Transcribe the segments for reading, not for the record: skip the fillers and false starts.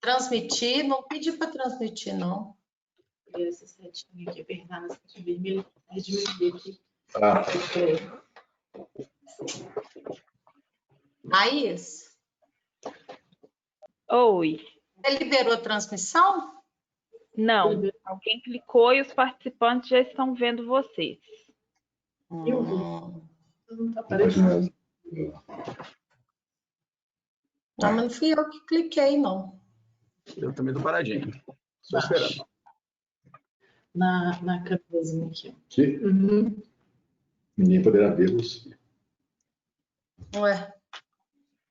Transmitir, não pedi para transmitir, não. Essa setinha aqui, apertar na setinha vermelha, é diminuir aqui. Thaís? Oi. Você liberou a transmissão? Não, alguém clicou e os participantes já estão vendo vocês. Eu vi. Não está aparecendo. Não, mas não fui eu que cliquei, não. Eu também tô paradinho. Só esperando. Na câmerazinha aqui. Aqui? Uhum. Ninguém poderá vê-los. Ué.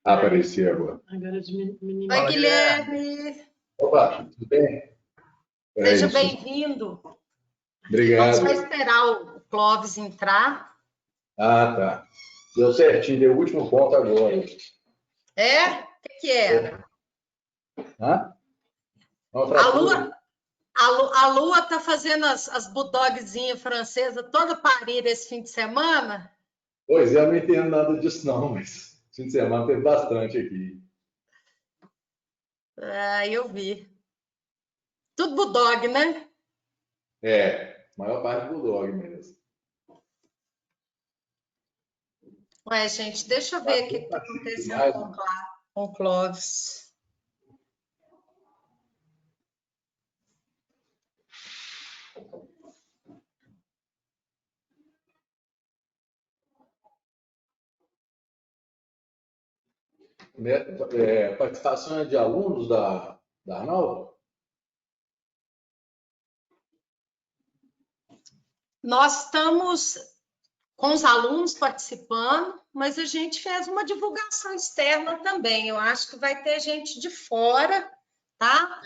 Apareci agora. Agora diminuir. Oi, Guilherme. Opa, tudo bem? Seja bem-vindo. Obrigado. Vamos só esperar o Clóvis entrar. Ah, tá. Deu certinho, deu o último ponto agora. É? O que era? Hã? A Lua tá fazendo as bulldogzinhas francesas toda parida esse fim de semana? Pois é, eu não entendo nada disso não, mas fim de semana teve bastante aqui. Ah, eu vi. Tudo bulldog, né? É, maior parte do bulldog mesmo. Ué, gente, deixa eu ver o que está acontecendo com o Clóvis. Participação de alunos da Arnaldo? Nós estamos com os alunos participando, mas a gente fez uma divulgação externa também. Eu acho que vai ter gente de fora, tá?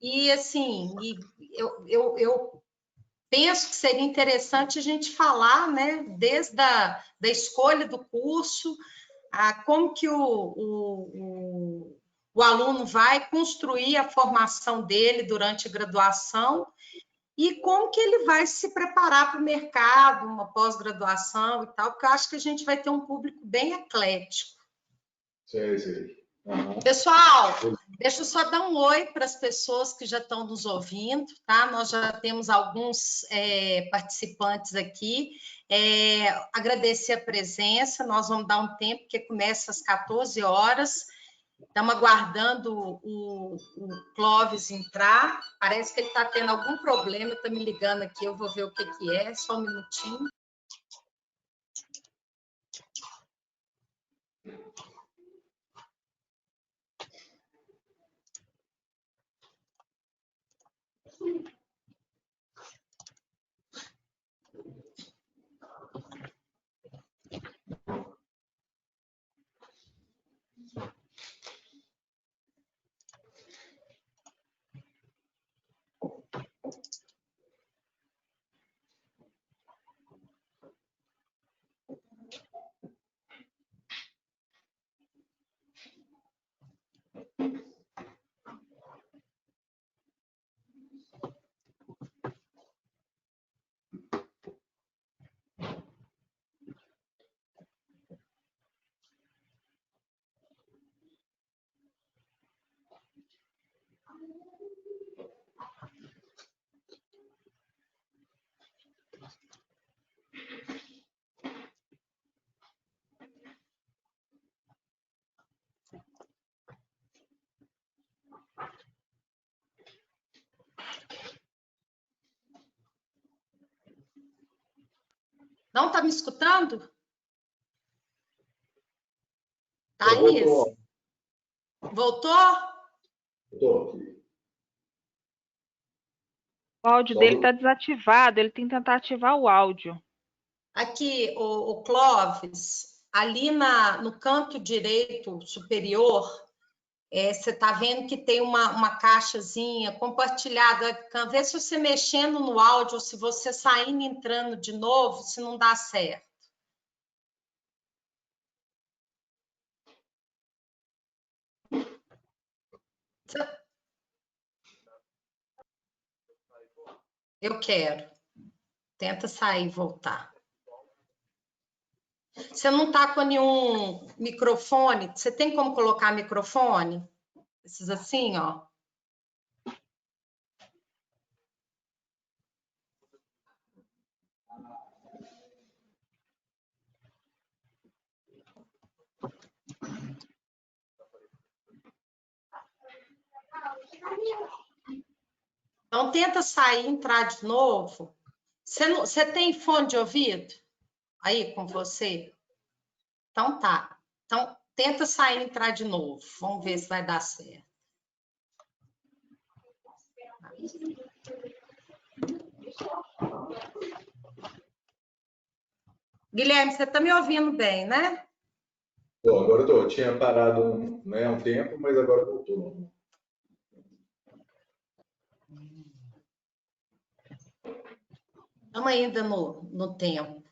E, assim, eu penso que seria interessante a gente falar, né, desde da escolha do curso, como que o aluno vai construir a formação dele durante a graduação e como que ele vai se preparar para o mercado, uma pós-graduação e tal, porque eu acho que a gente vai ter um público bem eclético. Sei. Uhum. Pessoal, deixa eu só dar um oi para as pessoas que já estão nos ouvindo, tá? Nós já temos alguns participantes aqui. Agradecer a presença, nós vamos dar um tempo, porque começa às 14 horas. Estamos aguardando o Clóvis entrar. Parece que ele está tendo algum problema, está me ligando aqui, eu vou ver o que é, só um minutinho. Não está me escutando? Thaís? Voltou? Voltou. O áudio dele está desativado, ele tem que tentar ativar o áudio. Aqui, o Clóvis, ali no canto direito superior, você está vendo que tem uma caixazinha compartilhada. Vê se você mexendo no áudio, ou se você saindo e entrando de novo, se não dá certo. Eu quero. Tenta sair e voltar. Você não está com nenhum microfone? Você tem como colocar microfone? Esses assim, ó. Então, tenta sair e entrar de novo. Você tem fone de ouvido aí com você? Então, tá. Então, tenta sair e entrar de novo. Vamos ver se vai dar certo. Guilherme, você está me ouvindo bem, né? Agora eu tô. Tinha parado um tempo, mas agora voltou. Estamos ainda no tempo.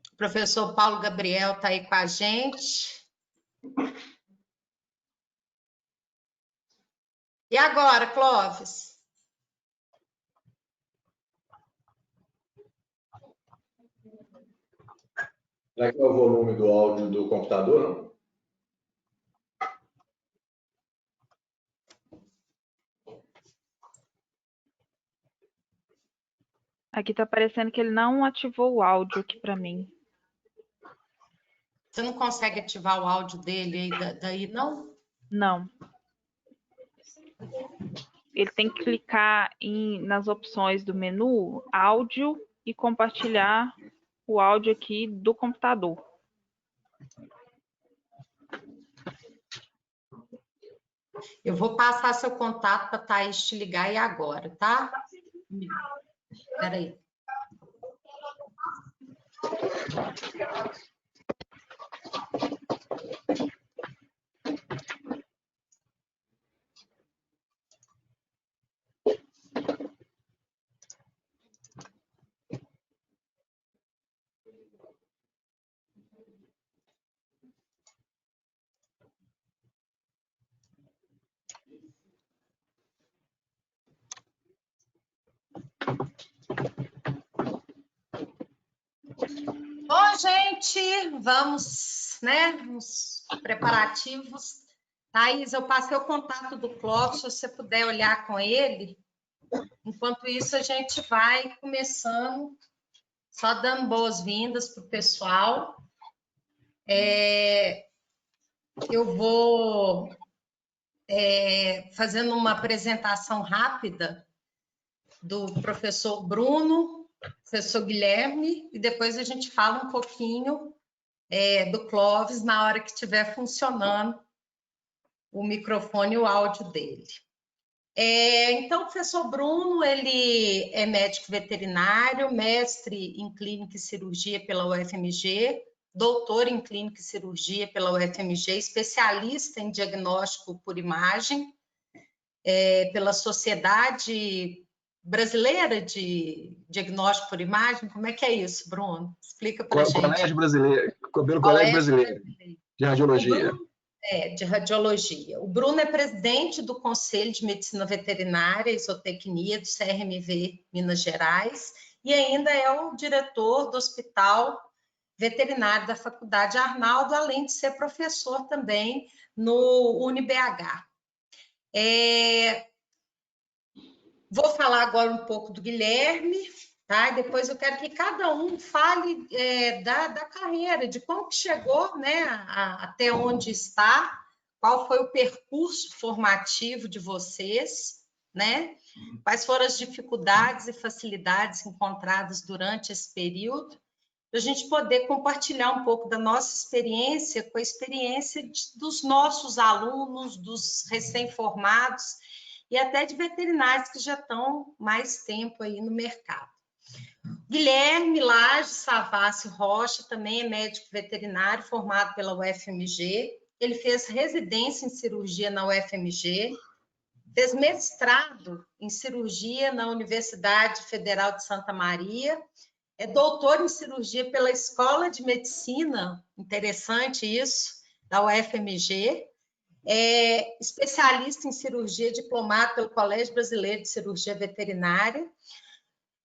O professor Paulo Gabriel está aí com a gente. E agora, Clóvis? Será que é o volume do áudio do computador, não? Aqui tá parecendo que ele não ativou o áudio aqui para mim. Você não consegue ativar o áudio dele aí daí, não? Não. Ele tem que clicar nas opções do menu, áudio, e compartilhar o áudio aqui do computador. Eu vou passar seu contato para a Thaís te ligar e agora, tá? Espera aí. Bom, gente, vamos, né, nos preparativos. Thaís, eu passei o contato do Clóvis, se você puder olhar com ele. Enquanto isso, a gente vai começando, só dando boas-vindas para o pessoal. Eu vou fazendo uma apresentação rápida do professor Bruno, professor Guilherme, e depois a gente fala um pouquinho do Clóvis na hora que estiver funcionando o microfone e o áudio dele. Então, o professor Bruno, ele é médico veterinário, mestre em clínica e cirurgia pela UFMG, doutor em clínica e cirurgia pela UFMG, especialista em diagnóstico por imagem, pela Sociedade Brasileira de Diagnóstico por Imagem. Como é que é isso, Bruno? Explica para a gente. Colégio Brasileiro, pelo Colégio Brasileiro de Radiologia. De radiologia. O Bruno é presidente do Conselho de Medicina Veterinária e Zootecnia do CRMV Minas Gerais e ainda é o diretor do Hospital Veterinário da Faculdade Arnaldo, além de ser professor também no UniBH. Vou falar agora um pouco do Guilherme, tá? E depois eu quero que cada um fale da carreira, de como que chegou, né, até onde está, qual foi o percurso formativo de vocês, né? Quais foram as dificuldades e facilidades encontradas durante esse período, para a gente poder compartilhar um pouco da nossa experiência com a experiência dos nossos alunos, dos recém-formados, e até de veterinários que já estão mais tempo aí no mercado. Guilherme Lage Savassi Rocha também é médico veterinário formado pela UFMG. Ele fez residência em cirurgia na UFMG, fez mestrado em cirurgia na Universidade Federal de Santa Maria, é doutor em cirurgia pela Escola de Medicina, interessante isso, da UFMG, é especialista em cirurgia, diplomado pelo Colégio Brasileiro de Cirurgia Veterinária,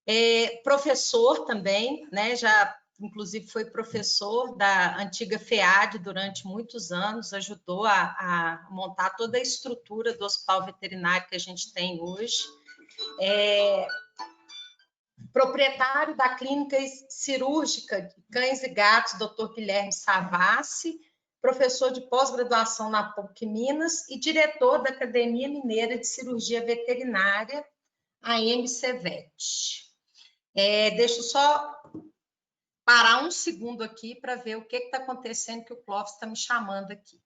é professor também, né? Já inclusive foi professor da antiga FEAD durante muitos anos, ajudou a montar toda a estrutura do hospital veterinário que a gente tem hoje. Proprietário da clínica cirúrgica de cães e gatos, Dr. Guilherme Savassi, professor de pós-graduação na PUC Minas e diretor da Academia Mineira de Cirurgia Veterinária, a MCVET. Deixa eu só parar um segundo aqui para ver o que está acontecendo, que o Clóvis está me chamando aqui.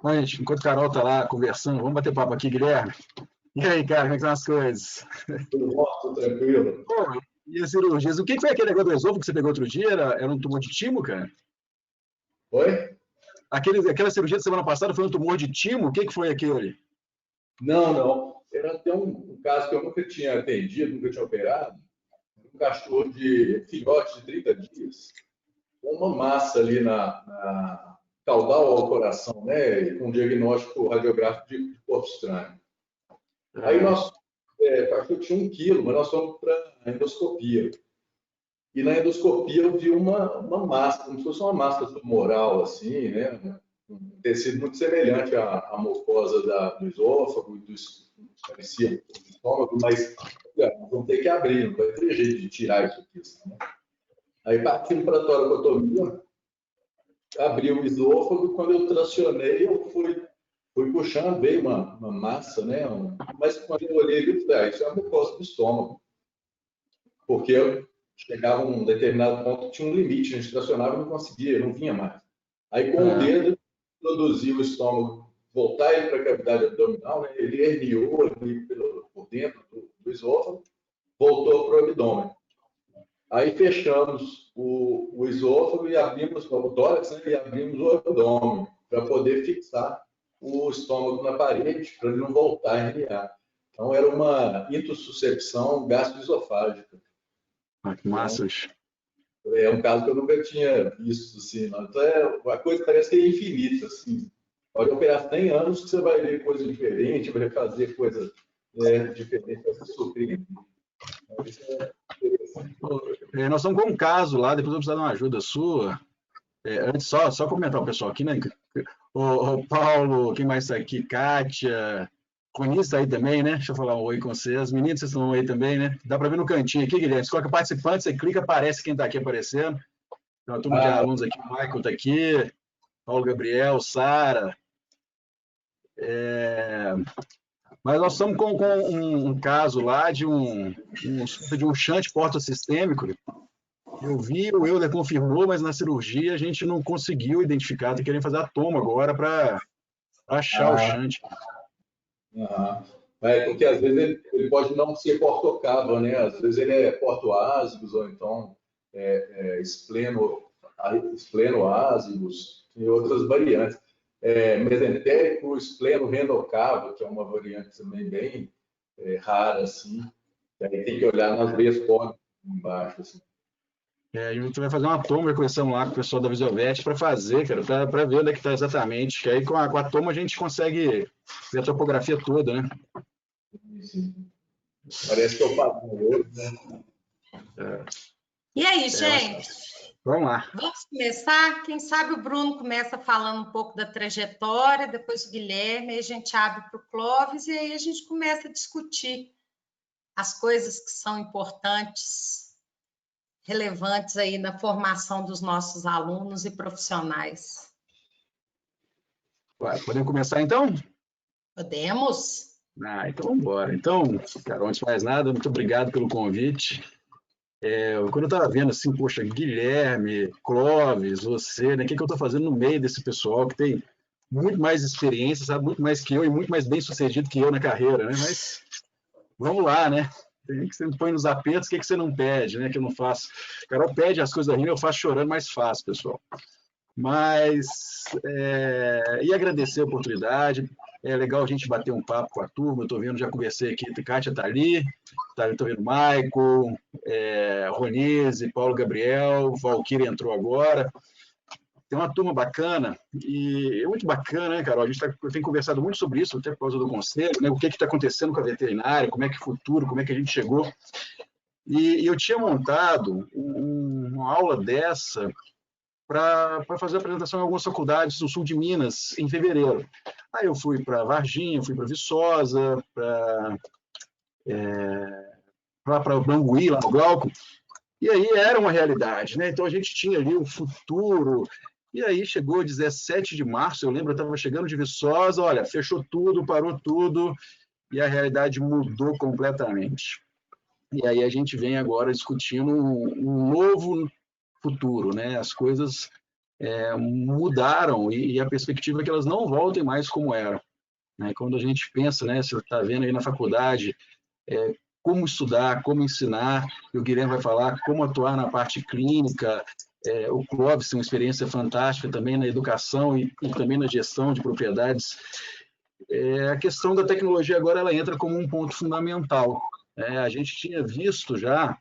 Gente, enquanto a Carol está lá conversando, vamos bater papo aqui, Guilherme. E aí, cara, como é que estão as coisas? Tudo bom, tudo tranquilo. Pô, e as cirurgias? O que foi aquele negócio do esôfago que você pegou outro dia? Era um tumor de timo, cara? Oi? Aquela cirurgia da semana passada foi um tumor de timo? O que foi aquilo ali? Não. Era até um caso que eu nunca tinha atendido, nunca tinha operado. Um cachorro de filhote de 30 dias, com uma massa ali na caudal ao coração, né? Com diagnóstico radiográfico de corpo estranho. Aí o cachorro tinha 1 quilo, mas nós fomos para a endoscopia. E na endoscopia eu vi uma massa, como se fosse uma massa tumoral, assim, né? Um tecido muito semelhante à mucosa do esôfago, parecia do estômago, mas vamos ter que abrir, não vai ter jeito de tirar isso aqui. Né? Aí partimos para a toracotomia, abri o esôfago, e quando eu tracionei, eu fui puxando, veio uma massa, né? Mas quando eu olhei, eu falei, isso é a mucosa do estômago. Porque eu chegava a um determinado ponto, tinha um limite, a gente tracionava e não conseguia, não vinha mais. Aí com o dedo, introduzia o estômago, voltar ele para a cavidade abdominal, né? Ele herniou ali por dentro do esôfago, voltou para o abdômen. Aí fechamos o esôfago e abrimos o tórax, né? E abrimos o abdômen para poder fixar o estômago na parede, para ele não voltar a herniar. Então era uma intussuscepção gastroesofágica. Que massas. É um caso que eu nunca tinha visto, assim. Não. Então, a coisa parece que é infinita, assim. Pode operar 100 anos que você vai ver coisa diferente, vai fazer coisa diferente, vai se surpreender. Nós estamos com um caso lá, depois eu vou precisar de uma ajuda sua. Antes, só comentar o pessoal aqui, né? O Paulo, quem mais está aqui? Kátia, Conice está aí também, né? Deixa eu falar um oi com vocês. Meninos, vocês estão aí também, né? Dá para ver no cantinho aqui, Guilherme. Você coloca participante, você clica, aparece quem está aqui aparecendo. Tem uma turma de alunos aqui, o Michael está aqui, Paulo Gabriel, Sara. Mas nós estamos com um caso lá de um shunt portosistêmico. Eu vi, o Euler confirmou, mas na cirurgia a gente não conseguiu identificar. Está querendo fazer a toma agora para achar o shunt. Porque às vezes ele pode não ser portocava, né? Às vezes ele é portoásicos ou então esplenoásicos e outras variantes. Mesentérico, espleno-renocavo, que é uma variante também bem rara, assim. E aí tem que olhar nas veias córneas embaixo, assim. A gente vai fazer uma toma de correção lá com o pessoal da Visiovet para fazer, cara, para ver onde é que está exatamente. Que aí com a toma a gente consegue ver a topografia toda, né? Sim. Parece que é o padrão hoje, né? E aí, gente? Vamos lá. Vamos começar? Quem sabe o Bruno começa falando um pouco da trajetória, depois o Guilherme, aí a gente abre para o Clóvis e aí a gente começa a discutir as coisas que são importantes relevantes aí na formação dos nossos alunos e profissionais. Podemos começar, então? Podemos? Então vamos embora. Então, Carol, antes de mais nada, muito obrigado pelo convite. Quando eu estava vendo assim, poxa, Guilherme, Clóvis, você, né, o que eu estou fazendo no meio desse pessoal que tem muito mais experiência, sabe, muito mais que eu e muito mais bem sucedido que eu na carreira, né? Mas vamos lá, né? Tem que você me põe nos apertos, o que você não pede, né? Que eu não faço. Carol pede as coisas rindo, eu faço chorando, mas faço, pessoal. Mas, e agradecer a oportunidade, é legal a gente bater um papo com a turma, eu estou vendo, já conversei aqui, a Kátia está ali, estou vendo Maicon, Ronise, Paulo Gabriel, Valquíria entrou agora, tem uma turma bacana, e é muito bacana, né, Carol? Eu tenho conversado muito sobre isso, até por causa do conselho, né? O que está acontecendo com a veterinária, como é que é o futuro, como é que a gente chegou. E eu tinha montado uma aula dessa para fazer a apresentação em algumas faculdades do sul de Minas, em fevereiro. Aí eu fui para Varginha, fui para Viçosa, para Bangui, lá no Glauco, e aí era uma realidade, né? Então a gente tinha ali o futuro. E aí chegou 17 de março, eu lembro, eu estava chegando de Viçosa, olha, fechou tudo, parou tudo, e a realidade mudou completamente. E aí a gente vem agora discutindo um novo futuro, né? As coisas mudaram e a perspectiva é que elas não voltem mais como eram, né? Quando a gente pensa, né? Você está vendo aí na faculdade como estudar, como ensinar, e o Guilherme vai falar como atuar na parte clínica, o Clóvis tem uma experiência fantástica também na educação e também na gestão de propriedades. A questão da tecnologia agora ela entra como um ponto fundamental. A gente tinha visto já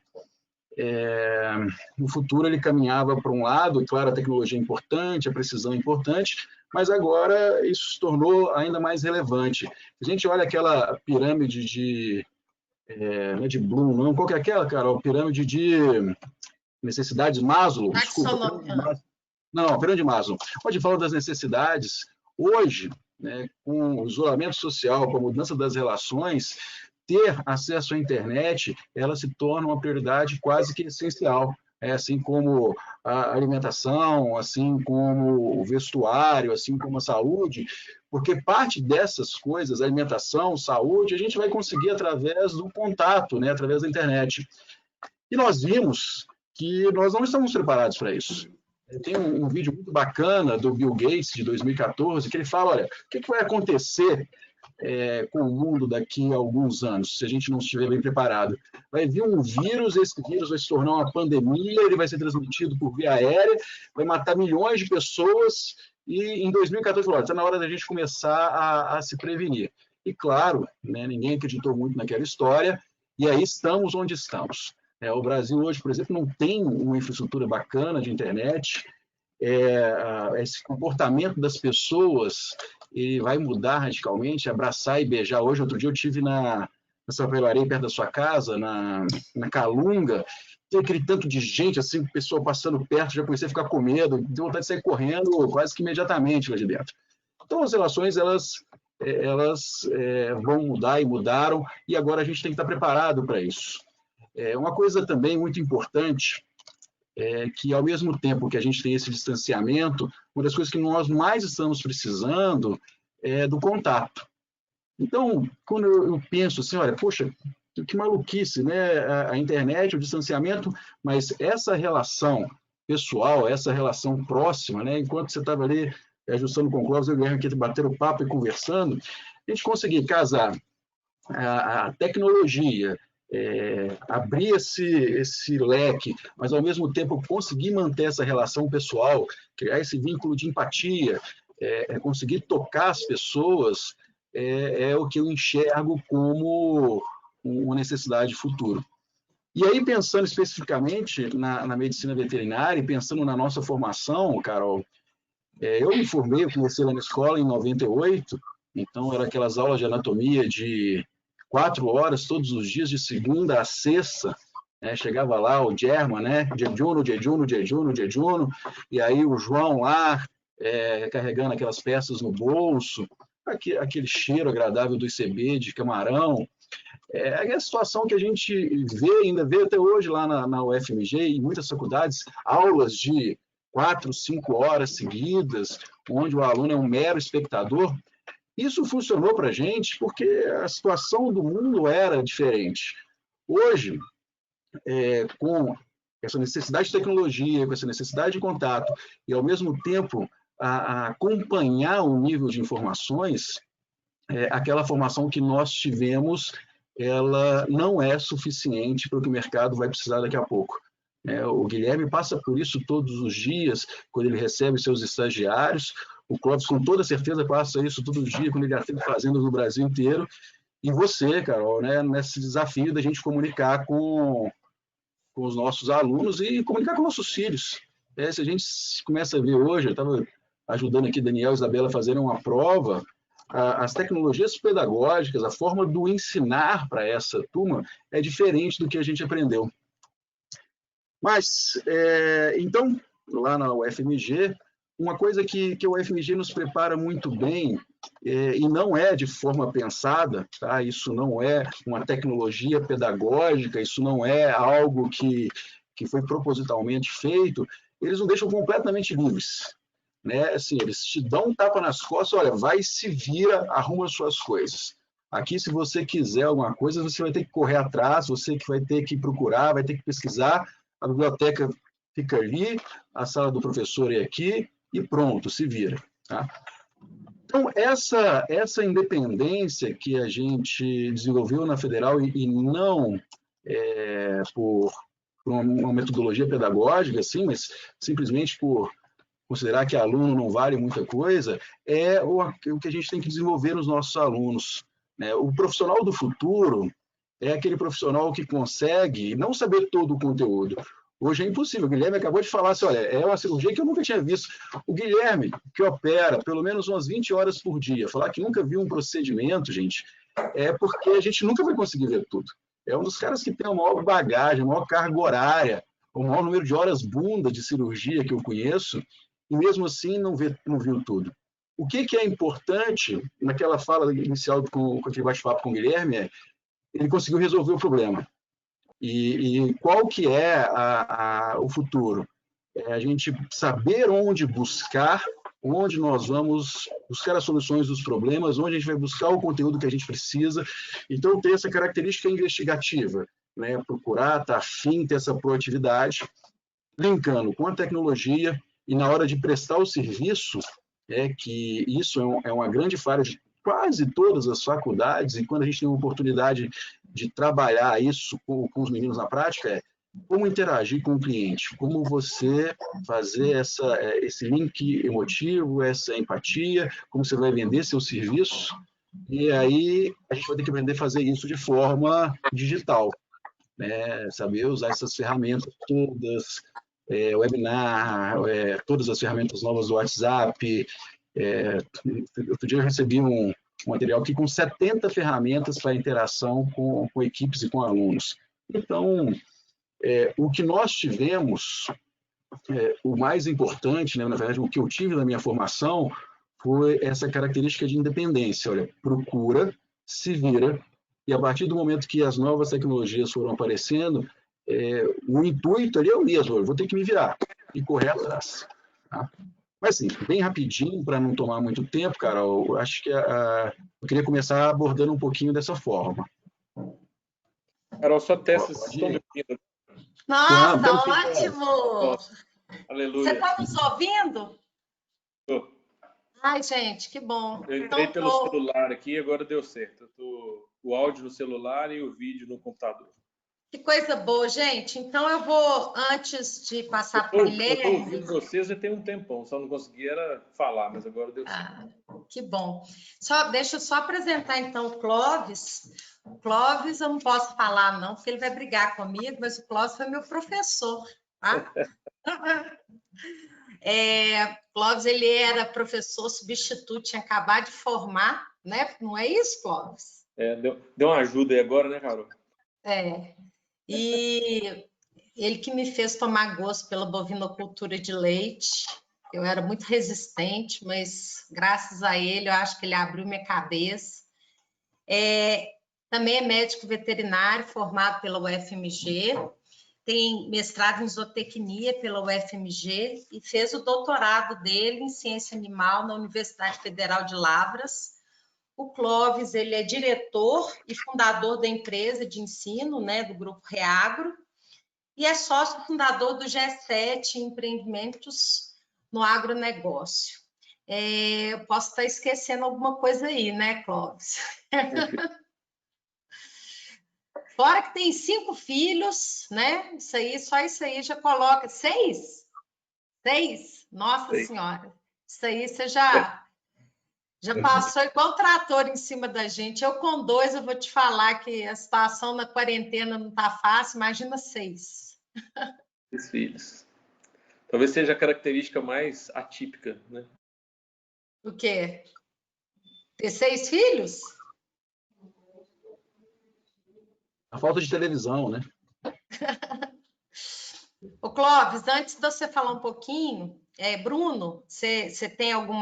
no futuro ele caminhava para um lado, e claro, a tecnologia é importante, a precisão é importante, mas agora isso se tornou ainda mais relevante. A gente olha aquela pirâmide não é de Bloom, não, qual que é aquela, Carol? Pirâmide de necessidades Maslow, desculpa. Não, pirâmide de Maslow. Onde fala das necessidades, hoje, né, com o isolamento social, com a mudança das relações, ter acesso à internet, ela se torna uma prioridade quase que essencial, assim como a alimentação, assim como o vestuário, assim como a saúde, porque parte dessas coisas, alimentação, saúde, a gente vai conseguir através do contato, né, através da internet. E nós vimos que nós não estamos preparados para isso. Tem um vídeo muito bacana do Bill Gates, de 2014, que ele fala, olha, o que vai acontecer com o mundo daqui a alguns anos, se a gente não estiver bem preparado? Vai vir um vírus, esse vírus vai se tornar uma pandemia, ele vai ser transmitido por via aérea, vai matar milhões de pessoas, e em 2014 falou, está na hora da gente começar a se prevenir. E claro, né, ninguém acreditou muito naquela história, e aí estamos onde estamos. O Brasil hoje, por exemplo, não tem uma infraestrutura bacana de internet, esse comportamento das pessoas ele vai mudar radicalmente, abraçar e beijar. Hoje, outro dia, eu estive na Sapelaria, perto da sua casa, na Calunga, tem aquele tanto de gente, assim, pessoa passando perto, já comecei a ficar com medo, deu vontade de sair correndo quase que imediatamente lá de dentro. Então, as relações, elas vão mudar e mudaram, e agora a gente tem que estar preparado para isso. Uma coisa também muito importante que, ao mesmo tempo que a gente tem esse distanciamento, uma das coisas que nós mais estamos precisando é do contato. Então, quando eu penso assim, olha, poxa, que maluquice, né? A internet, o distanciamento, mas essa relação pessoal, essa relação próxima, né? Enquanto você estava ali ajustando com o Clóvis, eu e o Guilherme aqui batendo papo e conversando, a gente conseguir casar a tecnologia, abrir esse leque, mas ao mesmo tempo conseguir manter essa relação pessoal, criar esse vínculo de empatia, conseguir tocar as pessoas, é o que eu enxergo como uma necessidade de futuro. E aí, pensando especificamente na medicina veterinária e pensando na nossa formação, Carol, eu me formei, eu comecei lá na escola em 98, então eram aquelas aulas de anatomia de 4 horas todos os dias, de segunda a sexta, né? Chegava lá o German, né? Jejuno, e aí o João lá, carregando aquelas peças no bolso, aquele cheiro agradável do ICB, de camarão. É a situação que a gente ainda vê até hoje lá na UFMG, em muitas faculdades, aulas de 4, 5 horas seguidas, onde o aluno é um mero espectador. Isso funcionou para a gente porque a situação do mundo era diferente. Hoje, com essa necessidade de tecnologia, com essa necessidade de contato, e ao mesmo tempo a acompanhar o nível de informações, aquela formação que nós tivemos, ela não é suficiente para o que o mercado vai precisar daqui a pouco. O Guilherme passa por isso todos os dias, quando ele recebe seus estagiários. O Clóvis, com toda certeza, passa isso todo dia, quando ele atende fazendas no Brasil inteiro. E você, Carol, nesse desafio da gente comunicar com os nossos alunos e comunicar com nossos filhos. Se a gente começa a ver hoje, eu estava ajudando aqui Daniel e Isabela a fazerem uma prova, as tecnologias pedagógicas, a forma do ensinar para essa turma é diferente do que a gente aprendeu. Mas, então, lá na UFMG, uma coisa que a UFMG nos prepara muito bem, e não é de forma pensada, tá? Isso não é uma tecnologia pedagógica, isso não é algo que foi propositalmente feito, eles nos deixam completamente livres. Assim, eles te dão um tapa nas costas, olha, vai, se vira, arruma suas coisas. Aqui, se você quiser alguma coisa, você vai ter que correr atrás, você que vai ter que procurar, vai ter que pesquisar, a biblioteca fica ali, a sala do professor é aqui, e pronto, se vira. Tá? Então, essa independência que a gente desenvolveu na Federal, e não por uma metodologia pedagógica, assim, mas simplesmente por considerar que aluno não vale muita coisa, é o que a gente tem que desenvolver nos nossos alunos. O profissional do futuro é aquele profissional que consegue não saber todo o conteúdo. Hoje é impossível. O Guilherme acabou de falar assim, olha, é uma cirurgia que eu nunca tinha visto. O Guilherme, que opera pelo menos umas 20 horas por dia, falar que nunca viu um procedimento, gente, é porque a gente nunca vai conseguir ver tudo. É um dos caras que tem a maior bagagem, a maior carga horária, o maior número de horas bunda de cirurgia que eu conheço, e mesmo assim não viu tudo. O que é importante, naquela fala inicial com aquele bate-papo com o Guilherme, ele conseguiu resolver o problema. E qual que é o futuro? A gente saber onde buscar, onde nós vamos buscar as soluções dos problemas, onde a gente vai buscar o conteúdo que a gente precisa. Então, ter essa característica investigativa, procurar, estar afim, ter essa proatividade, linkando com a tecnologia, e na hora de prestar o serviço, que isso é uma grande falha de quase todas as faculdades, e quando a gente tem uma oportunidade de trabalhar isso com os meninos na prática, como interagir com o cliente, como você fazer esse link emotivo, essa empatia, como você vai vender seu serviço, e aí a gente vai ter que aprender a fazer isso de forma digital, saber usar essas ferramentas todas, webinar, todas as ferramentas novas do WhatsApp. Outro dia eu recebi um material aqui com 70 ferramentas para interação com equipes e com alunos. Então, o que nós tivemos, o mais importante, na verdade, o que eu tive na minha formação, foi essa característica de independência. Olha, procura, se vira, e a partir do momento que as novas tecnologias foram aparecendo, o intuito ali é o mesmo, eu vou ter que me virar e correr atrás. Tá? Mas, assim, bem rapidinho, para não tomar muito tempo, Carol, eu acho que eu queria começar abordando um pouquinho dessa forma. Carol, só testa se estão me ouvindo. Nossa, ótimo! Aleluia. Você está nos ouvindo? Tô. Ai, gente, que bom. Eu entrei pelo celular aqui e agora deu certo. O áudio no celular e o vídeo no computador. Que coisa boa, gente. Então, eu vou, antes de passar para o Guilherme... Eu estou ouvindo vocês já tem um tempão, só não conseguia falar, mas agora deu certo. Que bom. Deixa eu só apresentar, então, o Clóvis. O Clóvis, eu não posso falar, não, porque ele vai brigar comigo, mas o Clóvis foi meu professor, tá? Clóvis, ele era professor substituto, tinha acabado de formar, né? Não é isso, Clóvis? Deu uma ajuda aí agora, né, Carol? E ele que me fez tomar gosto pela bovinocultura de leite. Eu era muito resistente, mas graças a ele, eu acho que ele abriu minha cabeça. também é médico veterinário, formado pela UFMG, tem mestrado em zootecnia pela UFMG e fez o doutorado dele em ciência animal na Universidade Federal de Lavras. O Clóvis, ele é diretor e fundador da empresa de ensino, né, do Grupo Reagro, e é sócio fundador do G7 Empreendimentos no Agronegócio. Eu posso estar esquecendo alguma coisa aí, né, Clóvis? Fora que tem 5 filhos, né? Isso aí, só isso aí já coloca. 6? 6? Nossa 6. Senhora. Isso aí você já passou igual trator em cima da gente. Eu com 2, eu vou te falar que a situação na quarentena não está fácil. Imagina 6. 6 filhos. Talvez seja a característica mais atípica, né? O quê? Ter 6 filhos? A falta de televisão, né? Ô, Clóvis, antes de você falar um pouquinho, Bruno, você tem algo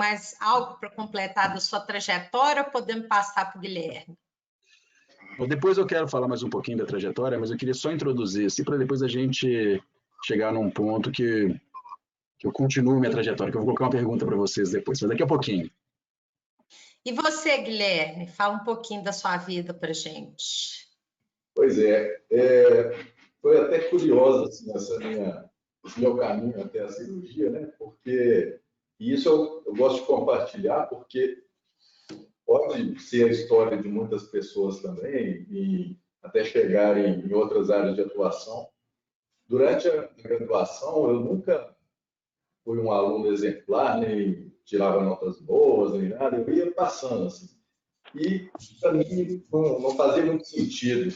para completar da sua trajetória ou podemos passar para o Guilherme? Bom, depois eu quero falar mais um pouquinho da trajetória, mas eu queria só introduzir, assim, para depois a gente chegar num ponto que eu continuo minha trajetória, que eu vou colocar uma pergunta para vocês depois, mas daqui a pouquinho. E você, Guilherme, fala um pouquinho da sua vida para gente. Pois é, foi até curioso assim, esse meu caminho até a cirurgia, né? Porque isso eu gosto de compartilhar, porque pode ser a história de muitas pessoas também, e até chegarem em outras áreas de atuação. Durante a graduação, eu nunca fui um aluno exemplar, nem tirava notas boas, nem nada, eu ia passando assim. E, para mim, não fazia muito sentido.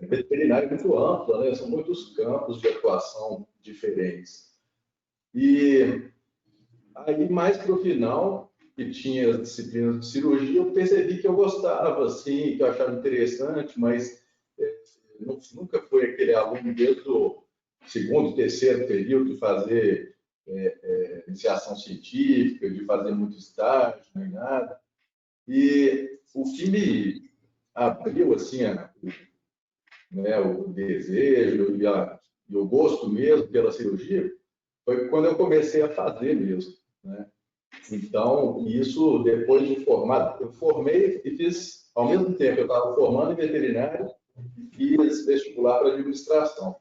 Veterinário é muito amplo, né? São muitos campos de atuação diferentes. E aí, mais para o final, que tinha as disciplinas de cirurgia, eu percebi que eu gostava, assim, que eu achava interessante, mas nunca fui aquele aluno desde o segundo, terceiro período de fazer iniciação científica, de fazer muito estágio, nem nada. E o que me abriu assim, o desejo e o gosto mesmo pela cirurgia foi quando eu comecei a fazer mesmo, né? Então, isso depois de formado, eu formei e fiz, ao mesmo tempo, eu estava formando em veterinário e fiz vestibular para administração.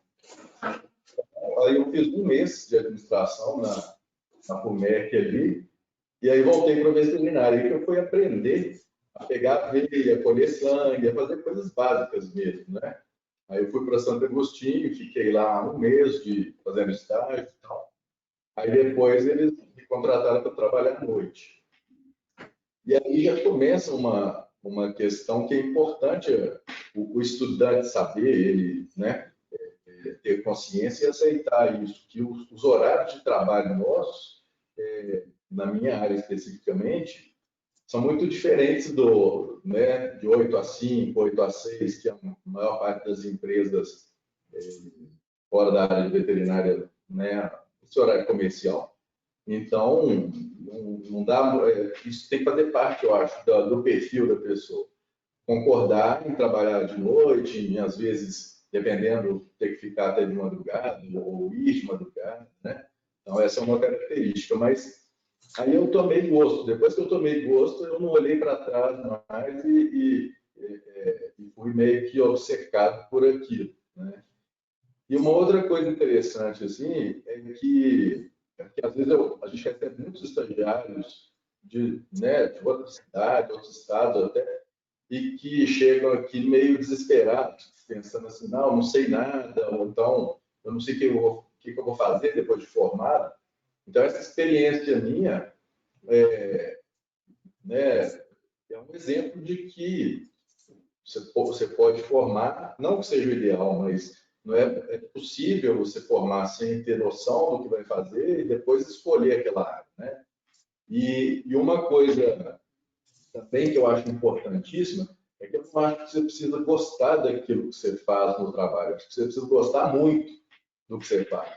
Aí eu fiz 1 mês de administração na FUMEC ali, e aí voltei para o veterinário, e eu fui aprender a pegar veia, colher sangue, a fazer coisas básicas mesmo, né? Aí eu fui para Santo Agostinho, fiquei lá 1 mês fazendo estágio e tal. Aí depois eles me contrataram para trabalhar à noite. E aí já começa uma questão que é importante o estudante saber, ele, né, ter consciência e aceitar isso, que os horários de trabalho nossos, na minha área especificamente, são muito diferentes de 8 a 5, 8 a 6, que é a maior parte das empresas fora da área de veterinária, né, esse horário comercial. Então, não dá, isso tem que fazer parte, eu acho, do perfil da pessoa. Concordar em trabalhar de noite, às vezes, dependendo, ter que ficar até de madrugada ou ir de madrugada, né? Então, essa é uma característica, mas aí eu tomei gosto. Depois que eu tomei gosto, eu não olhei para trás mais e fui meio que obcecado por aquilo, né? E uma outra coisa interessante assim é que às vezes a gente recebe muitos estagiários de outras cidades, outros estados até, e que chegam aqui meio desesperados, pensando assim, não sei nada, ou então eu não sei o que eu vou fazer depois de formado. Então essa experiência minha é um exemplo de que você pode formar, não que seja o ideal, mas não é possível você formar sem ter noção do que vai fazer e depois escolher aquela área, né? E uma coisa também que eu acho importantíssima é que eu acho que você precisa gostar daquilo que você faz no trabalho. Acho que você precisa gostar muito do que você faz.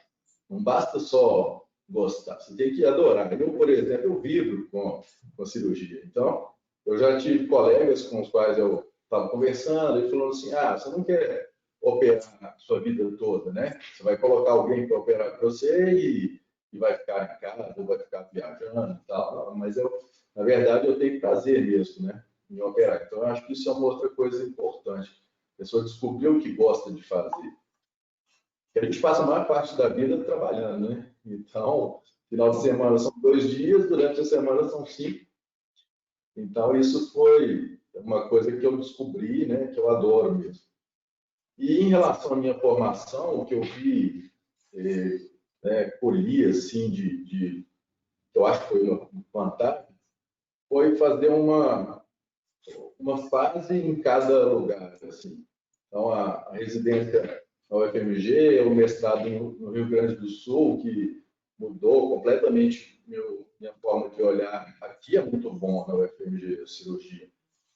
Não basta só gostar, você tem que adorar. Eu, por exemplo, eu vibro com a cirurgia. Então, eu já tive colegas com os quais eu estava conversando, ele falou assim, você não quer operar a sua vida toda, né? Você vai colocar alguém para operar para você e vai ficar em casa, ou vai ficar viajando e tal. Não, mas na verdade, eu tenho prazer mesmo, né? Em operar. Então, eu acho que isso é uma outra coisa importante. A pessoa descobrir o que gosta de fazer. E a gente passa a maior parte da vida trabalhando, né? Então, final de semana são 2 dias, durante a semana são 5. Então, isso foi uma coisa que eu descobri, né? Que eu adoro mesmo. E em relação à minha formação, o que eu vi, colhi, assim, que eu acho que foi fantástico, foi fazer uma fase em cada lugar, assim. Então, a residência na UFMG, o mestrado no Rio Grande do Sul, que mudou completamente minha forma de olhar. Aqui é muito bom na UFMG, a cirurgia,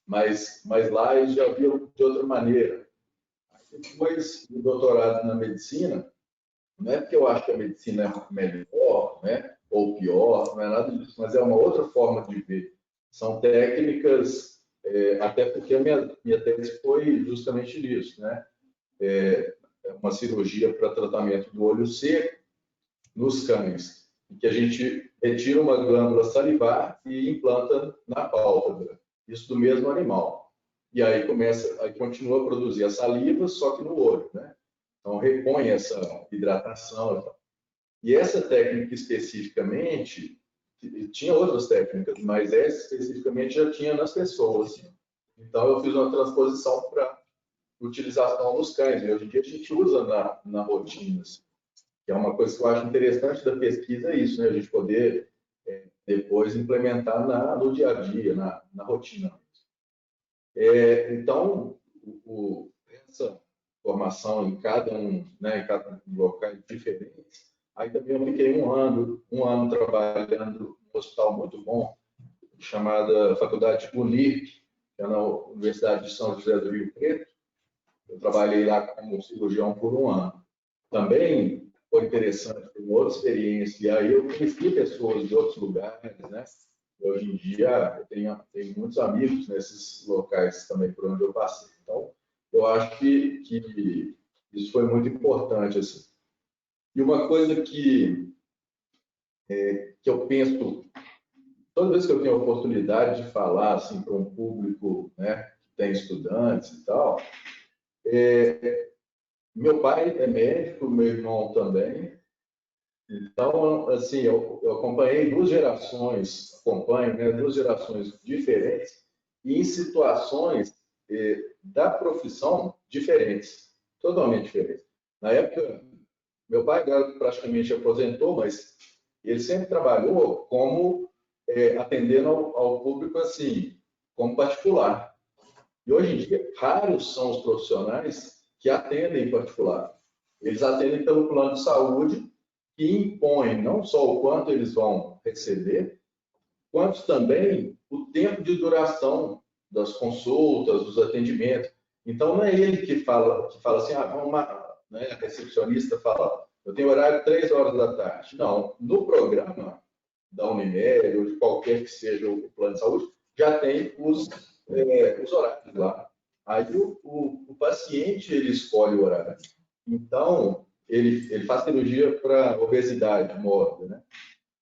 mas lá eles já viam de outra maneira. Depois do doutorado na medicina, não é porque eu acho que a medicina é melhor, né, ou pior, não é nada disso, mas é uma outra forma de ver. São técnicas, até porque a minha tese foi justamente nisso, né? Uma cirurgia para tratamento do olho seco nos cães, em que a gente retira uma glândula salivar e implanta na pálpebra, isso do mesmo animal. E aí continua a produzir a saliva, só que no olho, né? Então repõe essa hidratação. E essa técnica especificamente, tinha outras técnicas, mas essa especificamente já tinha nas pessoas. Então eu fiz uma transposição para utilização nos cães. E hoje em dia a gente usa na rotina. Assim, que é uma coisa que eu acho interessante da pesquisa, é isso, né? A gente poder depois implementar no dia a dia, na rotina. Então, essa formação em cada né, em cada locais diferentes, aí também eu fiquei um ano trabalhando num hospital muito bom, chamada Faculdade Unirc, que é na Universidade de São José do Rio Preto. Eu trabalhei lá como cirurgião por um ano. Também foi interessante, foi uma outra experiência. E aí eu conheci pessoas de outros lugares, né? Hoje em dia eu tenho muitos amigos nesses locais também por onde eu passei. Então, eu acho que isso foi muito importante, assim. E uma coisa que eu penso, toda vez que eu tenho a oportunidade de falar assim para um público, né, que tem estudantes e tal, meu pai é médico, meu irmão também. Então, assim, eu acompanhei acompanho, né, 2 gerações diferentes e em situações da profissão diferentes, totalmente diferentes. Na época, meu pai praticamente aposentou, mas ele sempre trabalhou como atendendo ao público assim, como particular. E hoje em dia, raros são os profissionais que atendem em particular. Eles atendem pelo plano de saúde, que impõe não só o quanto eles vão receber, quanto também o tempo de duração das consultas, dos atendimentos. Então, não é ele que fala assim, vamos lá, né? A recepcionista fala, eu tenho horário 3 horas da tarde. Não, no programa da Unimed, ou de qualquer que seja o plano de saúde, já tem os horários lá. Aí o paciente ele escolhe o horário. Então, ele faz cirurgia para obesidade mórbida, né?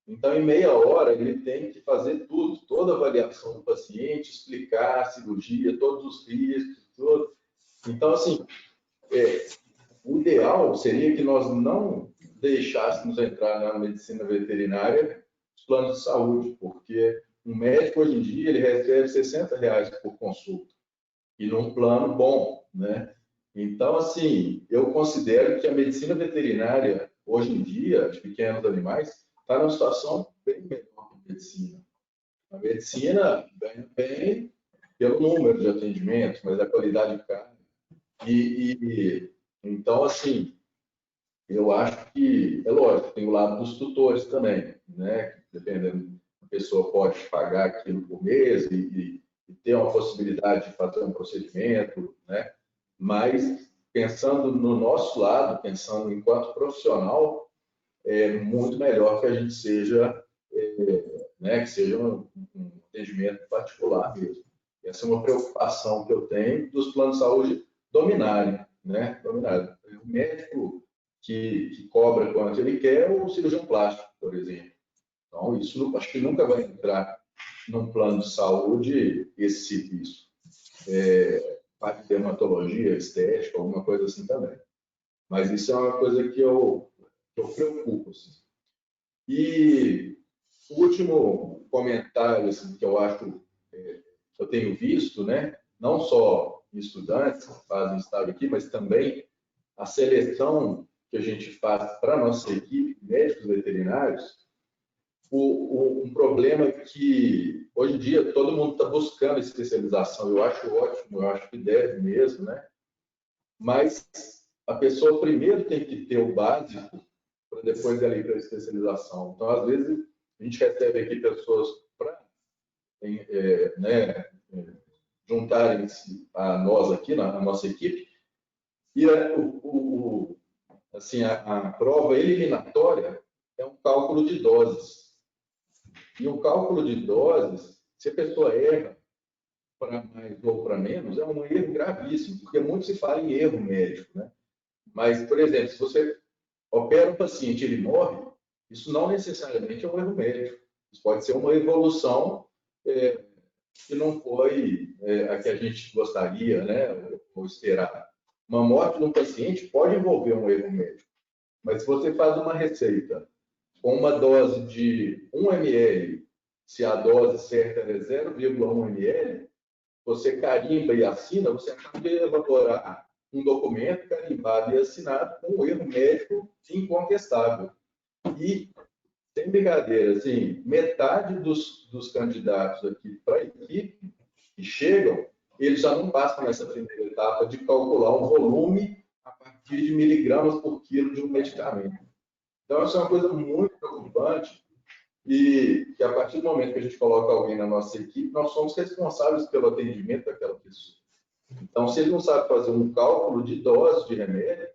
Então, em meia hora, ele tem que fazer tudo, toda a avaliação do paciente, explicar a cirurgia, todos os riscos, tudo. Então, assim, o ideal seria que nós não deixássemos entrar na medicina veterinária os planos de saúde, porque um médico, hoje em dia, ele recebe R$60 por consulta, e num plano bom, né? Então, assim, eu considero que a medicina veterinária, hoje em dia, de pequenos animais, está numa situação bem melhor que a medicina. A medicina ganha bem pelo número de atendimentos, mas a qualidade cai. Então, assim, eu acho que, é lógico, tem o lado dos tutores também, né? Dependendo, a pessoa pode pagar aquilo por mês e ter uma possibilidade de fazer um procedimento, né? Mas, pensando no nosso lado, pensando enquanto profissional, é muito melhor que a gente seja, né, que seja um atendimento particular mesmo. Essa é uma preocupação que eu tenho dos planos de saúde dominarem, né? Dominarem. O médico que cobra quanto ele quer, ou o cirurgião plástico, por exemplo. Então, isso acho que nunca vai entrar num plano de saúde esse serviço. Parte de dermatologia, estética, alguma coisa assim também. Mas isso é uma coisa que eu preocupo. Assim. E o último comentário assim, que eu acho que eu tenho visto, né? Não só estudantes que fazem estágio aqui, mas também a seleção que a gente faz para a nossa equipe, médicos veterinários, um problema que hoje em dia todo mundo está buscando especialização. Eu acho ótimo, eu acho que deve mesmo, né? Mas a pessoa primeiro tem que ter o básico para depois ela ir para a especialização. Então, às vezes, a gente recebe aqui pessoas para juntarem-se a nós aqui, na nossa equipe, e assim, a prova eliminatória é um cálculo de doses. E o cálculo de doses, se a pessoa erra para mais ou para menos, é um erro gravíssimo, porque muito se fala em erro médico, né? Mas, por exemplo, se você opera um paciente e ele morre, isso não necessariamente é um erro médico. Isso pode ser uma evolução que não foi a que a gente gostaria, né, ou esperar. Uma morte de um paciente pode envolver um erro médico, mas se você faz uma receita com uma dose de 1 ml, se a dose certa é 0,1 ml, você carimba e assina, você acaba de elaborar um documento carimbado e assinado com um erro médico incontestável. E, sem brincadeira, assim, metade dos candidatos aqui para a equipe que chegam, eles já não passam nessa primeira etapa de calcular um volume a partir de miligramas por quilo de um medicamento. Então, isso é uma coisa muito preocupante e que a partir do momento que a gente coloca alguém na nossa equipe, nós somos responsáveis pelo atendimento daquela pessoa. Então, se ele não sabe fazer um cálculo de dose de remédio,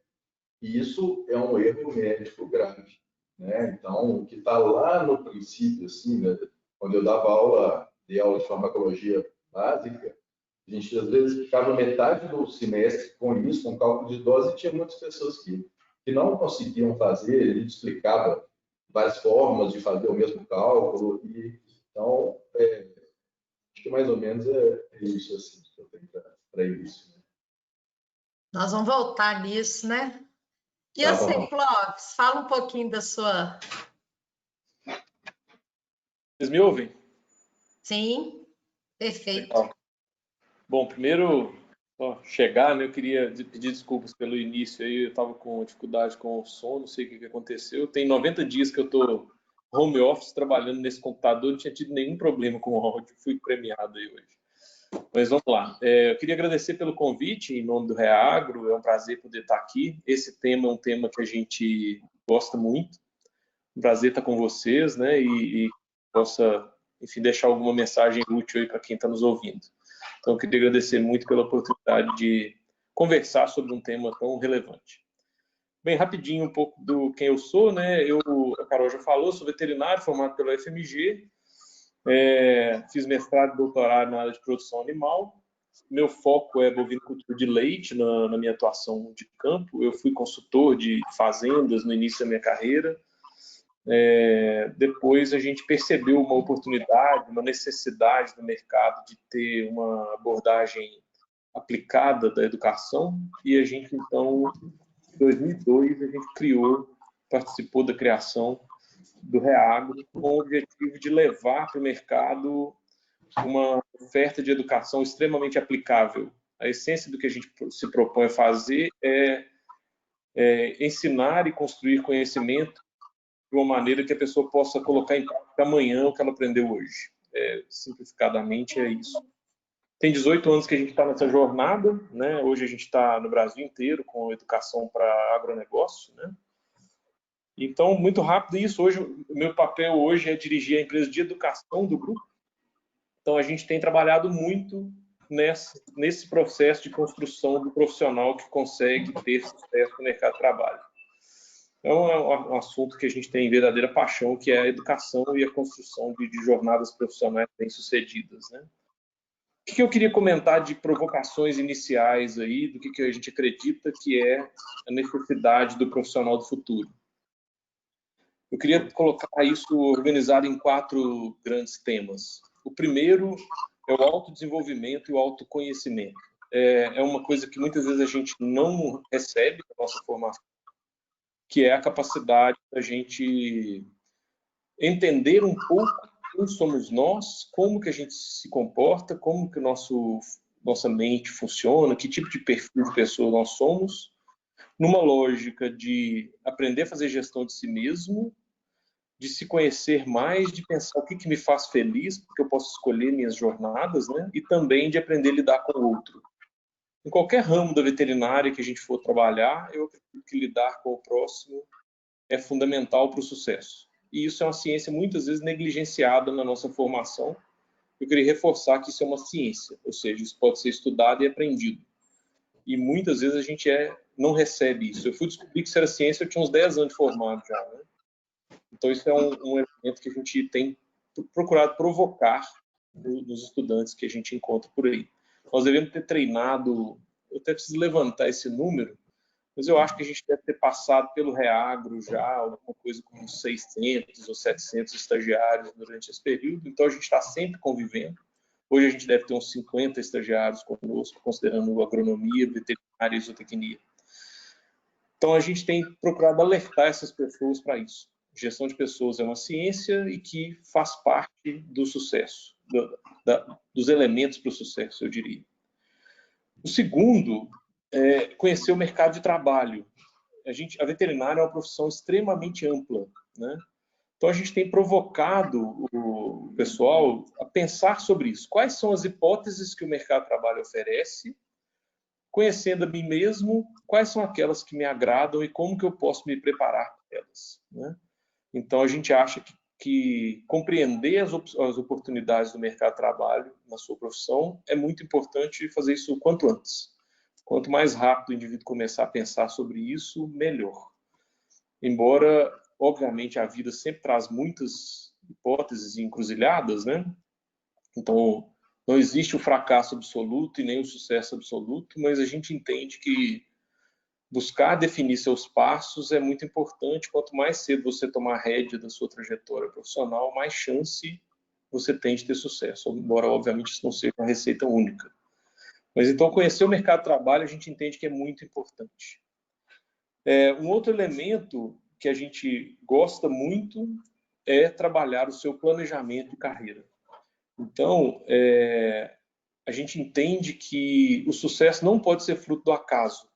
isso é um erro médico grave, né? Então, o que está lá no princípio, assim, né? Quando eu dava aula de farmacologia básica, a gente às vezes ficava metade do semestre com isso, com cálculo de dose, e tinha muitas pessoas que não conseguiam fazer, a gente explicava várias formas de fazer o mesmo cálculo, e então, acho que mais ou menos é isso assim, que eu tenho para isso. Né? Nós vamos voltar nisso, né? E Tá assim, bom. Clóvis, fala um pouquinho da sua... Vocês me ouvem? Sim, perfeito. Legal. Bom, primeiro, chegar, né, eu queria pedir desculpas pelo início aí, eu estava com dificuldade com o som, não sei o que aconteceu. Tem 90 dias que eu estou home office trabalhando nesse computador, não tinha tido nenhum problema com o áudio, fui premiado aí hoje. Mas vamos lá. Eu queria agradecer pelo convite em nome do Reagro, é um prazer poder estar aqui. Esse tema é um tema que a gente gosta muito. Um prazer estar com vocês, né, e possa, enfim, deixar alguma mensagem útil aí para quem está nos ouvindo. Então, eu queria agradecer muito pela oportunidade de conversar sobre um tema tão relevante. Bem, rapidinho um pouco do quem eu sou, né? A Carol já falou, sou veterinário formado pela UFMG, fiz mestrado e doutorado na área de produção animal. Meu foco é bovinocultura de leite na minha atuação de campo. Eu fui consultor de fazendas no início da minha carreira. Depois a gente percebeu uma oportunidade, uma necessidade do mercado de ter uma abordagem aplicada da educação e a gente então, em 2002, a gente participou da criação do Reagro com o objetivo de levar para o mercado uma oferta de educação extremamente aplicável. A essência do que a gente se propõe a fazer é ensinar e construir conhecimento de uma maneira que a pessoa possa colocar em prática amanhã o que ela aprendeu hoje. Simplificadamente é isso. Tem 18 anos que a gente está nessa jornada, né? Hoje a gente está no Brasil inteiro com educação para agronegócio, né? Então, muito rápido isso. Hoje, o meu papel hoje é dirigir a empresa de educação do grupo. Então, a gente tem trabalhado muito nesse processo de construção do profissional que consegue ter sucesso no mercado de trabalho. Então, é um assunto que a gente tem verdadeira paixão, que é a educação e a construção de jornadas profissionais bem-sucedidas, né? que eu queria comentar de provocações iniciais aí, do que a gente acredita que é a necessidade do profissional do futuro? Eu queria colocar isso organizado em 4 grandes temas. O primeiro é o autodesenvolvimento e o autoconhecimento. É uma coisa que muitas vezes a gente não recebe na nossa formação, que é a capacidade da gente entender um pouco quem somos nós, como que a gente se comporta, como que nossa mente funciona, que tipo de perfil de pessoa nós somos, numa lógica de aprender a fazer gestão de si mesmo, de se conhecer mais, de pensar o que me faz feliz, porque eu posso escolher minhas jornadas, né? E também de aprender a lidar com o outro. Em qualquer ramo da veterinária que a gente for trabalhar, eu acredito que lidar com o próximo é fundamental para o sucesso. E isso é uma ciência muitas vezes negligenciada na nossa formação. Eu queria reforçar que isso é uma ciência, ou seja, isso pode ser estudado e aprendido. E muitas vezes a gente não recebe isso. Eu fui descobrir que isso era ciência, eu tinha uns 10 anos de formado já, né? Então isso é um elemento que a gente tem procurado provocar nos estudantes que a gente encontra por aí. Nós devemos ter treinado, eu até preciso levantar esse número, mas eu acho que a gente deve ter passado pelo Reagro já, alguma coisa como 600 ou 700 estagiários durante esse período, então a gente está sempre convivendo. Hoje a gente deve ter uns 50 estagiários conosco, considerando agronomia, veterinária e zootecnia. Então a gente tem procurado alertar essas pessoas para isso. Gestão de pessoas é uma ciência e que faz parte do sucesso, dos elementos para o sucesso, eu diria. O segundo é conhecer o mercado de trabalho. A veterinária é uma profissão extremamente ampla, né? Então a gente tem provocado o pessoal a pensar sobre isso. Quais são as hipóteses que o mercado de trabalho oferece? Conhecendo a mim mesmo, quais são aquelas que me agradam e como que eu posso me preparar para elas, né? Então, a gente acha que compreender as oportunidades do mercado de trabalho na sua profissão é muito importante fazer isso o quanto antes. Quanto mais rápido o indivíduo começar a pensar sobre isso, melhor. Embora, obviamente, a vida sempre traz muitas hipóteses e encruzilhadas, né? Então, não existe o fracasso absoluto e nem o sucesso absoluto, mas a gente entende que buscar definir seus passos é muito importante. Quanto mais cedo você tomar a rédea da sua trajetória profissional, mais chance você tem de ter sucesso, embora, obviamente, isso não seja uma receita única. Mas, então, conhecer o mercado de trabalho, a gente entende que é muito importante. Um outro elemento que a gente gosta muito é trabalhar o seu planejamento de carreira. Então, a gente entende que o sucesso não pode ser fruto do acaso.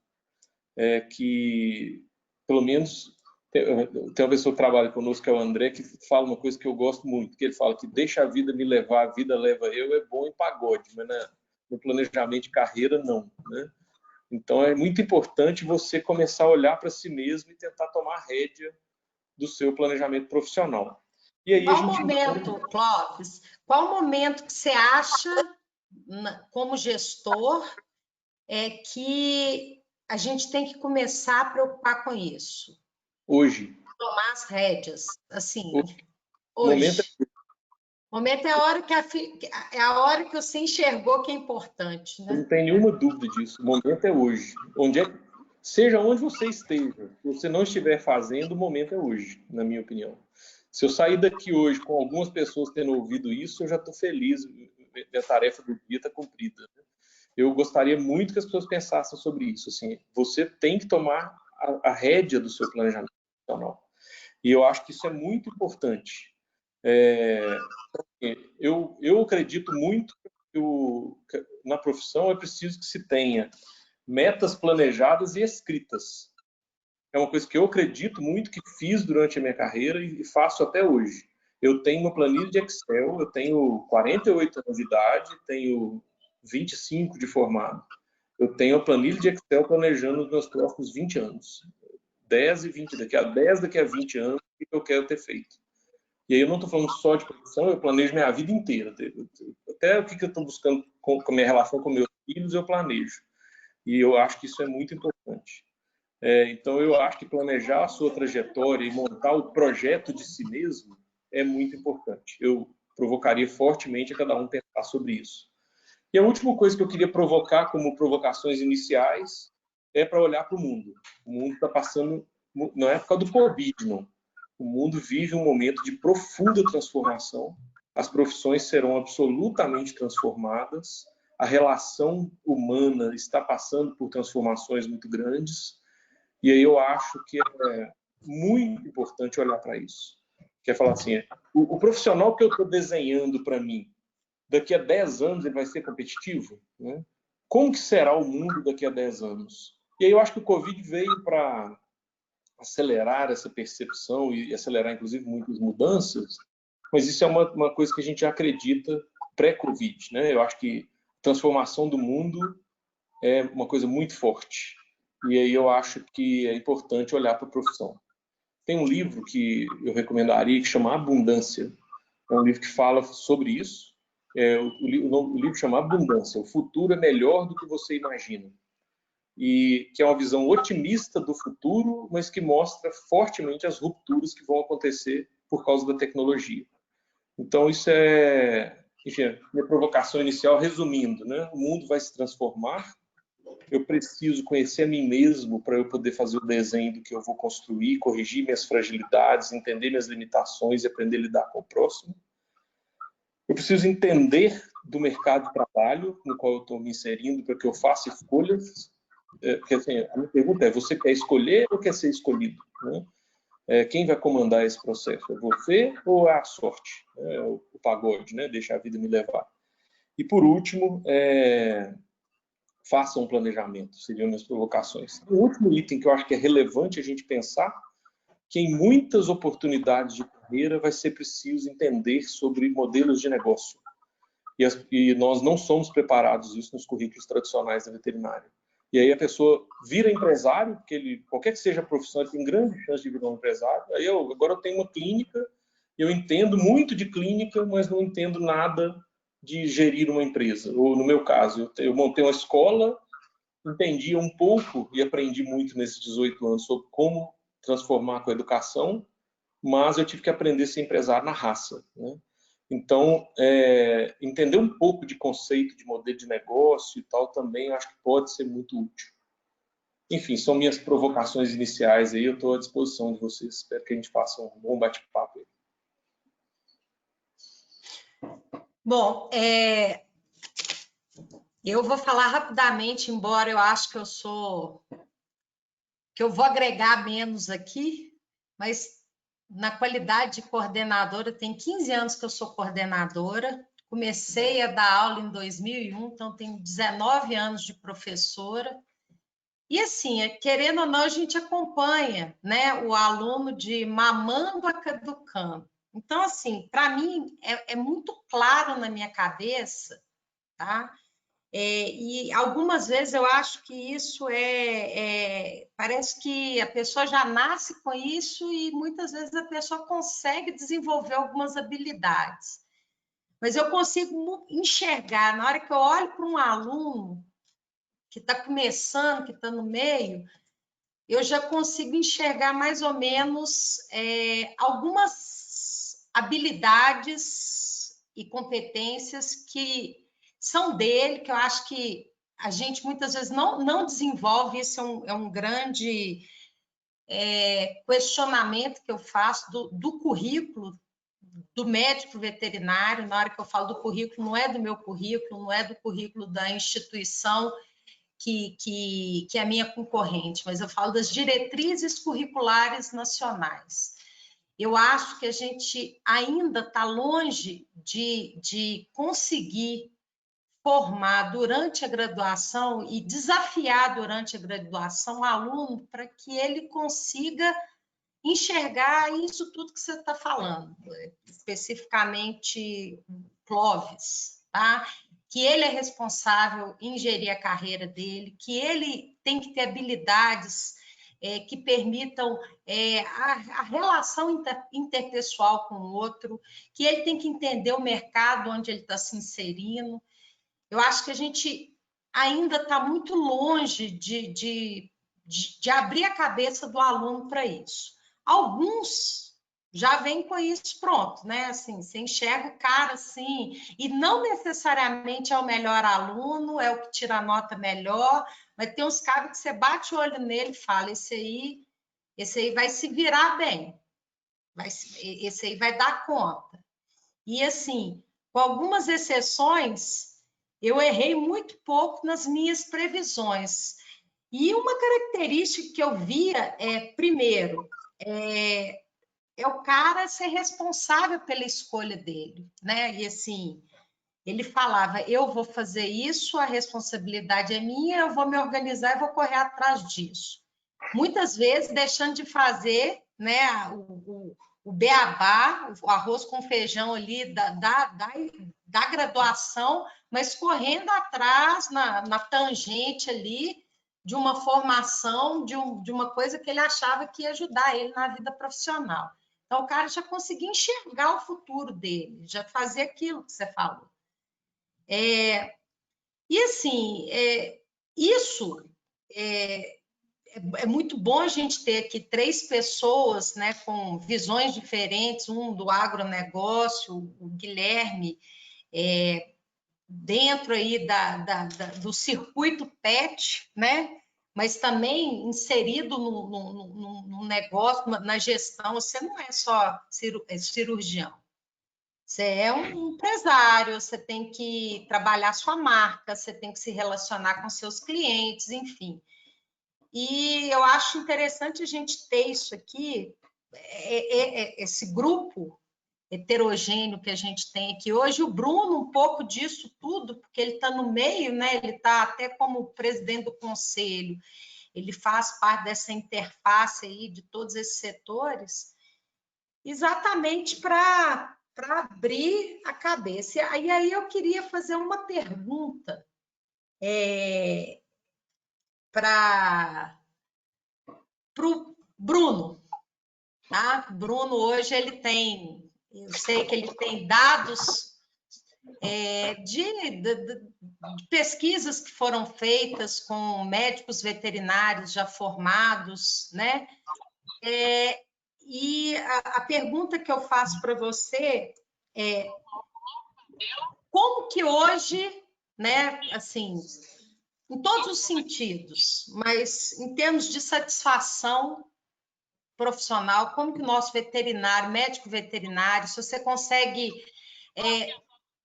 Que, pelo menos, tem uma pessoa que trabalha conosco, que é o André, que fala uma coisa que eu gosto muito, que ele fala que deixa a vida me levar, a vida leva eu, é bom em pagode, mas no planejamento de carreira, não, né? Então, é muito importante você começar a olhar para si mesmo e tentar tomar a rédea do seu planejamento profissional. E aí, momento, Clóvis, qual momento que você acha, como gestor, que a gente tem que começar a preocupar com isso? Hoje. Tomar as rédeas, assim, hoje. O momento é a hora que você enxergou que é importante, né? Não tem nenhuma dúvida disso. O momento é hoje. Seja onde você esteja, se você não estiver fazendo, o momento é hoje, na minha opinião. Se eu sair daqui hoje com algumas pessoas tendo ouvido isso, eu já estou feliz, minha tarefa do dia está cumprida. Eu gostaria muito que as pessoas pensassem sobre isso. Assim, você tem que tomar a rédea do seu planejamento profissional. E eu acho que isso é muito importante. Eu acredito muito que na profissão é preciso que se tenha metas planejadas e escritas. É uma coisa que eu acredito muito, que fiz durante a minha carreira e faço até hoje. Eu tenho uma planilha de Excel, eu tenho 48 anos de idade, tenho 25 de formado. Eu tenho a planilha de Excel planejando os meus próximos 20 anos. 10 e 20, daqui a 20 anos, o que eu quero ter feito. E aí eu não estou falando só de profissão, eu planejo minha vida inteira. Até o que eu estou buscando com a minha relação com meus filhos, eu planejo. E eu acho que isso é muito importante. Então, eu acho que planejar a sua trajetória e montar o projeto de si mesmo é muito importante. Eu provocaria fortemente a cada um pensar sobre isso. E a última coisa que eu queria provocar como provocações iniciais é para olhar para o mundo. O mundo está passando, não é por causa do Covid, não. O mundo vive um momento de profunda transformação. As profissões serão absolutamente transformadas. A relação humana está passando por transformações muito grandes. E aí eu acho que é muito importante olhar para isso. Quer falar assim, o profissional que eu estou desenhando para mim, daqui a 10 anos ele vai ser competitivo? Né? Como que será o mundo daqui a 10 anos? E aí eu acho que o Covid veio para acelerar essa percepção e acelerar, inclusive, muitas mudanças, mas isso é uma coisa que a gente já acredita pré-Covid. Né? Eu acho que a transformação do mundo é uma coisa muito forte. E aí eu acho que é importante olhar para a profissão. Tem um livro que eu recomendaria que chama Abundância. É um livro que fala sobre isso. O livro chama Abundância. O futuro é melhor do que você imagina. E que é uma visão otimista do futuro, mas que mostra fortemente as rupturas que vão acontecer por causa da tecnologia. Então, isso é, enfim, minha provocação inicial, resumindo, né? O mundo vai se transformar, eu preciso conhecer a mim mesmo para eu poder fazer o desenho do que eu vou construir, corrigir minhas fragilidades, entender minhas limitações e aprender a lidar com o próximo. Eu preciso entender do mercado de trabalho no qual eu estou me inserindo para que eu faça escolhas. Porque assim, a minha pergunta é, você quer escolher ou quer ser escolhido? Né? Quem vai comandar esse processo? É você ou é a sorte? O pagode, né? Deixa a vida me levar. E por último, faça um planejamento, seriam minhas provocações. O último item que eu acho que é relevante a gente pensar, que em muitas oportunidades de carreira vai ser preciso entender sobre modelos de negócio. E nós não somos preparados isso nos currículos tradicionais da veterinária. E aí a pessoa vira empresário, porque qualquer que seja a profissão, ele tem grande chance de virar um empresário. Aí agora eu tenho uma clínica, eu entendo muito de clínica, mas não entendo nada de gerir uma empresa. Ou no meu caso, eu montei uma escola, entendi um pouco e aprendi muito nesses 18 anos sobre como transformar com a educação, mas eu tive que aprender a ser empresário na raça, né? Então, entender um pouco de conceito de modelo de negócio e tal também acho que pode ser muito útil. Enfim, são minhas provocações iniciais aí, eu estou à disposição de vocês. Espero que a gente faça um bom bate-papo aí. Bom, eu vou falar rapidamente, embora eu acho que eu vou agregar menos aqui, mas na qualidade de coordenadora, tem 15 anos que eu sou coordenadora, comecei a dar aula em 2001, então tenho 19 anos de professora, e assim, querendo ou não, a gente acompanha, né, o aluno de mamando a caducando. Então, assim, para mim, é muito claro na minha cabeça, tá? E algumas vezes eu acho que isso parece que a pessoa já nasce com isso e muitas vezes a pessoa consegue desenvolver algumas habilidades. Mas eu consigo enxergar, na hora que eu olho para um aluno que está começando, que está no meio, eu já consigo enxergar mais ou menos algumas habilidades e competências que são dele, que eu acho que a gente muitas vezes não desenvolve. Isso é um grande questionamento que eu faço do currículo do médico veterinário. Na hora que eu falo do currículo, não é do meu currículo, não é do currículo da instituição que é a minha concorrente, mas eu falo das diretrizes curriculares nacionais. Eu acho que a gente ainda está longe de conseguir formar durante a graduação e desafiar durante a graduação o aluno para que ele consiga enxergar isso tudo que você está falando, especificamente Clóvis, tá? Que ele é responsável em gerir a carreira dele, que ele tem que ter habilidades que permitam a relação interpessoal com o outro, que ele tem que entender o mercado onde ele está se inserindo. Eu acho que a gente ainda está muito longe de abrir a cabeça do aluno para isso. Alguns, já vem com isso pronto, né? Assim, você enxerga o cara assim, e não necessariamente é o melhor aluno, é o que tira a nota melhor, mas tem uns caras que você bate o olho nele e fala, esse aí vai se virar bem, esse aí vai dar conta. E assim, com algumas exceções, eu errei muito pouco nas minhas previsões. E uma característica que eu via primeiro, é o cara ser responsável pela escolha dele, né? E assim, ele falava, eu vou fazer isso, a responsabilidade é minha, eu vou me organizar e vou correr atrás disso. Muitas vezes deixando de fazer, né, o beabá, o arroz com feijão ali da graduação, mas correndo atrás, na tangente ali, de uma formação, de uma coisa que ele achava que ia ajudar ele na vida profissional. Então, o cara já conseguia enxergar o futuro dele, já fazia aquilo que você falou. E, assim, isso é muito bom a gente ter aqui 3 pessoas, né, com visões diferentes, um do agronegócio, o Guilherme, dentro aí do circuito PET, né? Mas também inserido no negócio, na gestão. Você não é só cirurgião, você é um empresário, você tem que trabalhar sua marca, você tem que se relacionar com seus clientes, enfim. E eu acho interessante a gente ter isso aqui, esse grupo heterogêneo que a gente tem aqui hoje. O Bruno, um pouco disso tudo, porque ele está no meio, né? Ele está até como presidente do conselho, ele faz parte dessa interface aí de todos esses setores, exatamente para abrir a cabeça. E aí eu queria fazer uma pergunta para o Bruno. Tá? Bruno, hoje, ele tem, eu sei que ele tem dados de pesquisas que foram feitas com médicos veterinários já formados, né? E a pergunta que eu faço para você é como que hoje, né, assim, em todos os sentidos, mas em termos de satisfação profissional, como que o nosso veterinário, médico veterinário, se você consegue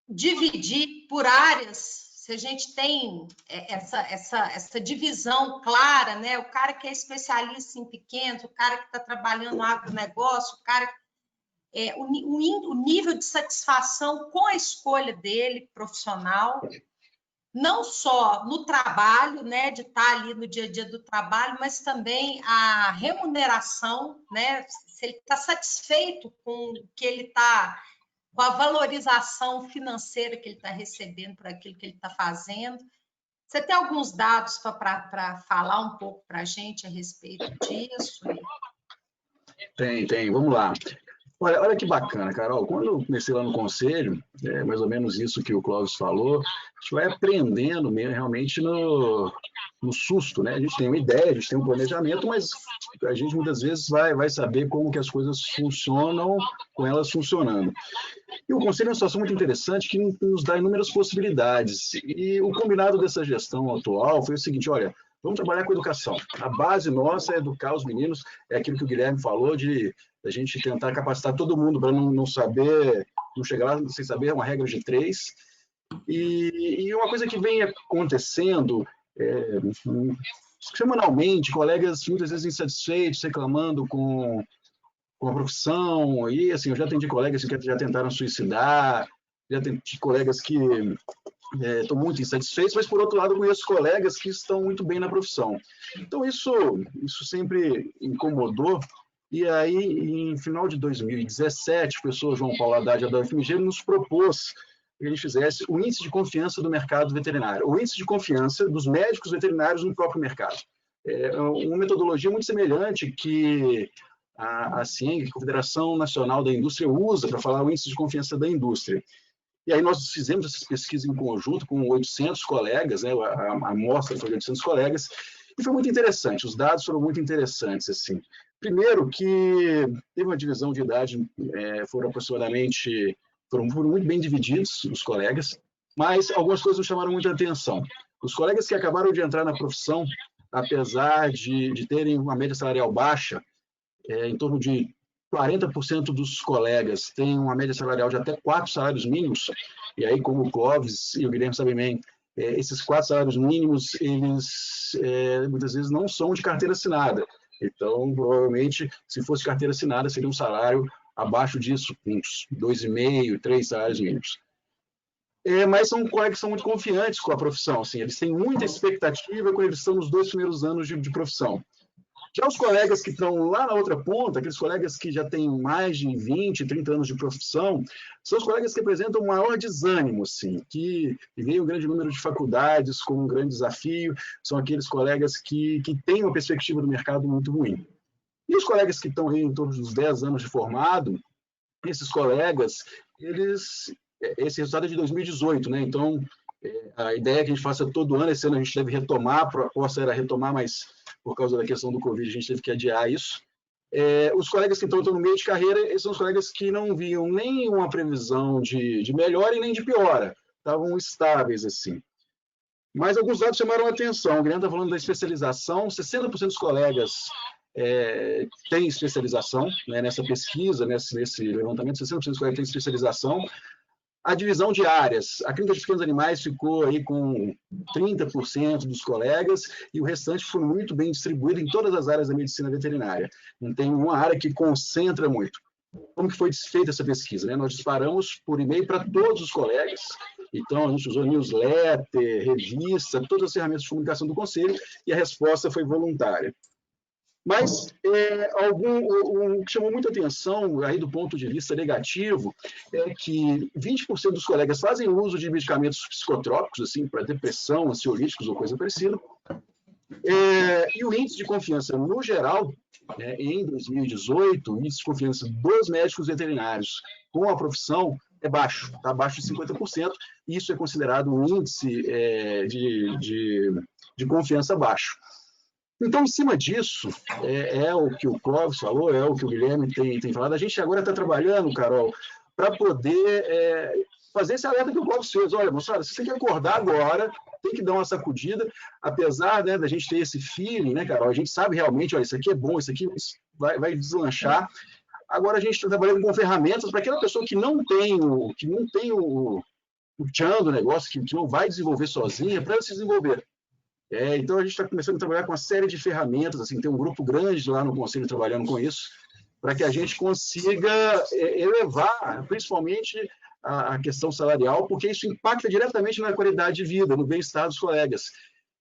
dividir por áreas, se a gente tem essa divisão clara, né? O cara que é especialista em pequenos, o cara que está trabalhando no agronegócio, o cara o nível de satisfação com a escolha dele profissional, não só no trabalho, né, de estar ali no dia a dia do trabalho, mas também a remuneração, né, se ele está satisfeito com o que ele está, com a valorização financeira que ele está recebendo por aquilo que ele está fazendo. Você tem alguns dados para falar um pouco para a gente a respeito disso? Tem. Vamos lá. Olha que bacana, Carol. Quando eu comecei lá no conselho, mais ou menos isso que o Clóvis falou, a gente vai aprendendo mesmo, realmente no susto, né? A gente tem uma ideia, a gente tem um planejamento, mas a gente muitas vezes vai saber como que as coisas funcionam com elas funcionando. E o conselho é uma situação muito interessante que nos dá inúmeras possibilidades. E o combinado dessa gestão atual foi o seguinte, olha, vamos trabalhar com educação. A base nossa é educar os meninos, é aquilo que o Guilherme falou de a gente tentar capacitar todo mundo para não saber, não chegar lá sem saber, é uma regra de 3. E uma coisa que vem acontecendo semanalmente, colegas muitas vezes insatisfeitos, reclamando com a profissão, e assim, eu já atendi colegas que já tentaram suicidar, já atendi colegas que estão muito insatisfeitos, mas por outro lado eu conheço colegas que estão muito bem na profissão. Então isso sempre incomodou. E aí, em final de 2017, o professor João Paulo Haddad da UFMG nos propôs que a gente fizesse o índice de confiança do mercado veterinário, o índice de confiança dos médicos veterinários no próprio mercado. É uma metodologia muito semelhante que a CIENG, a Confederação Nacional da Indústria, usa para falar o índice de confiança da indústria. E aí nós fizemos essas pesquisas em conjunto com 800 colegas, né, a amostra foi de 800 colegas, E foi muito interessante, os dados foram muito interessantes, assim. Primeiro que teve uma divisão de idade, foram muito bem divididos os colegas, mas algumas coisas nos chamaram muita atenção. Os colegas que acabaram de entrar na profissão, apesar de terem uma média salarial baixa, em torno de 40% dos colegas têm uma média salarial de até 4 salários mínimos, e aí, como o Clóvis e o Guilherme sabem bem, esses 4 salários mínimos, eles muitas vezes não são de carteira assinada. Então, provavelmente, se fosse carteira assinada, seria um salário abaixo disso, uns 2,5, 3 salários mínimos. Mas são colegas que são muito confiantes com a profissão, assim, eles têm muita expectativa quando eles estão nos 2 primeiros anos de profissão. Já os colegas que estão lá na outra ponta, aqueles colegas que já têm mais de 20, 30 anos de profissão, são os colegas que apresentam um maior desânimo, assim, que veem um grande número de faculdades com um grande desafio, são aqueles colegas que têm uma perspectiva do mercado muito ruim. E os colegas que estão aí em torno dos 10 anos de formado, esses colegas, esse resultado é de 2018, né? Então, a ideia é que a gente faça todo ano, esse ano a gente deve retomar, a proposta era retomar, mas por causa da questão do Covid a gente teve que adiar isso. Os colegas que estão no meio de carreira, esses são os colegas que não viam nem uma previsão de melhora e nem de piora, estavam estáveis assim. Mas alguns dados chamaram a atenção. O Guilherme está falando da especialização, 60% dos colegas têm especialização, né, nessa pesquisa, nesse levantamento, 60% dos colegas têm especialização. A divisão de áreas, a clínica de pequenos animais ficou aí com 30% dos colegas e o restante foi muito bem distribuído em todas as áreas da medicina veterinária. Não tem uma área que concentra muito. Como que foi feita essa pesquisa, né? Nós disparamos por e-mail para todos os colegas. Então, a gente usou newsletter, revista, todas as ferramentas de comunicação do conselho e a resposta foi voluntária. Mas o que chamou muita atenção, aí do ponto de vista negativo, é que 20% dos colegas fazem uso de medicamentos psicotrópicos, assim, para depressão, ansiolíticos ou coisa parecida. E o índice de confiança, no geral, em 2018, o índice de confiança dos médicos veterinários com a profissão é baixo, está abaixo de 50%, e isso é considerado um índice de confiança baixo. Então, em cima disso, o que o Clóvis falou, é o que o Guilherme tem falado. A gente agora está trabalhando, Carol, para poder fazer esse alerta que o Clóvis fez. Olha, moçada, se você quer acordar agora, tem que dar uma sacudida, apesar, né, da gente ter esse feeling, né, Carol? A gente sabe realmente, olha, isso aqui é bom, isso aqui vai deslanchar. Agora a gente está trabalhando com ferramentas para aquela pessoa que não tem o tchan do negócio, que não vai desenvolver sozinha, para ela se desenvolver. Então, a gente está começando a trabalhar com uma série de ferramentas, assim, tem um grupo grande lá no Conselho trabalhando com isso, para que a gente consiga elevar, principalmente, a questão salarial, porque isso impacta diretamente na qualidade de vida, no bem-estar dos colegas.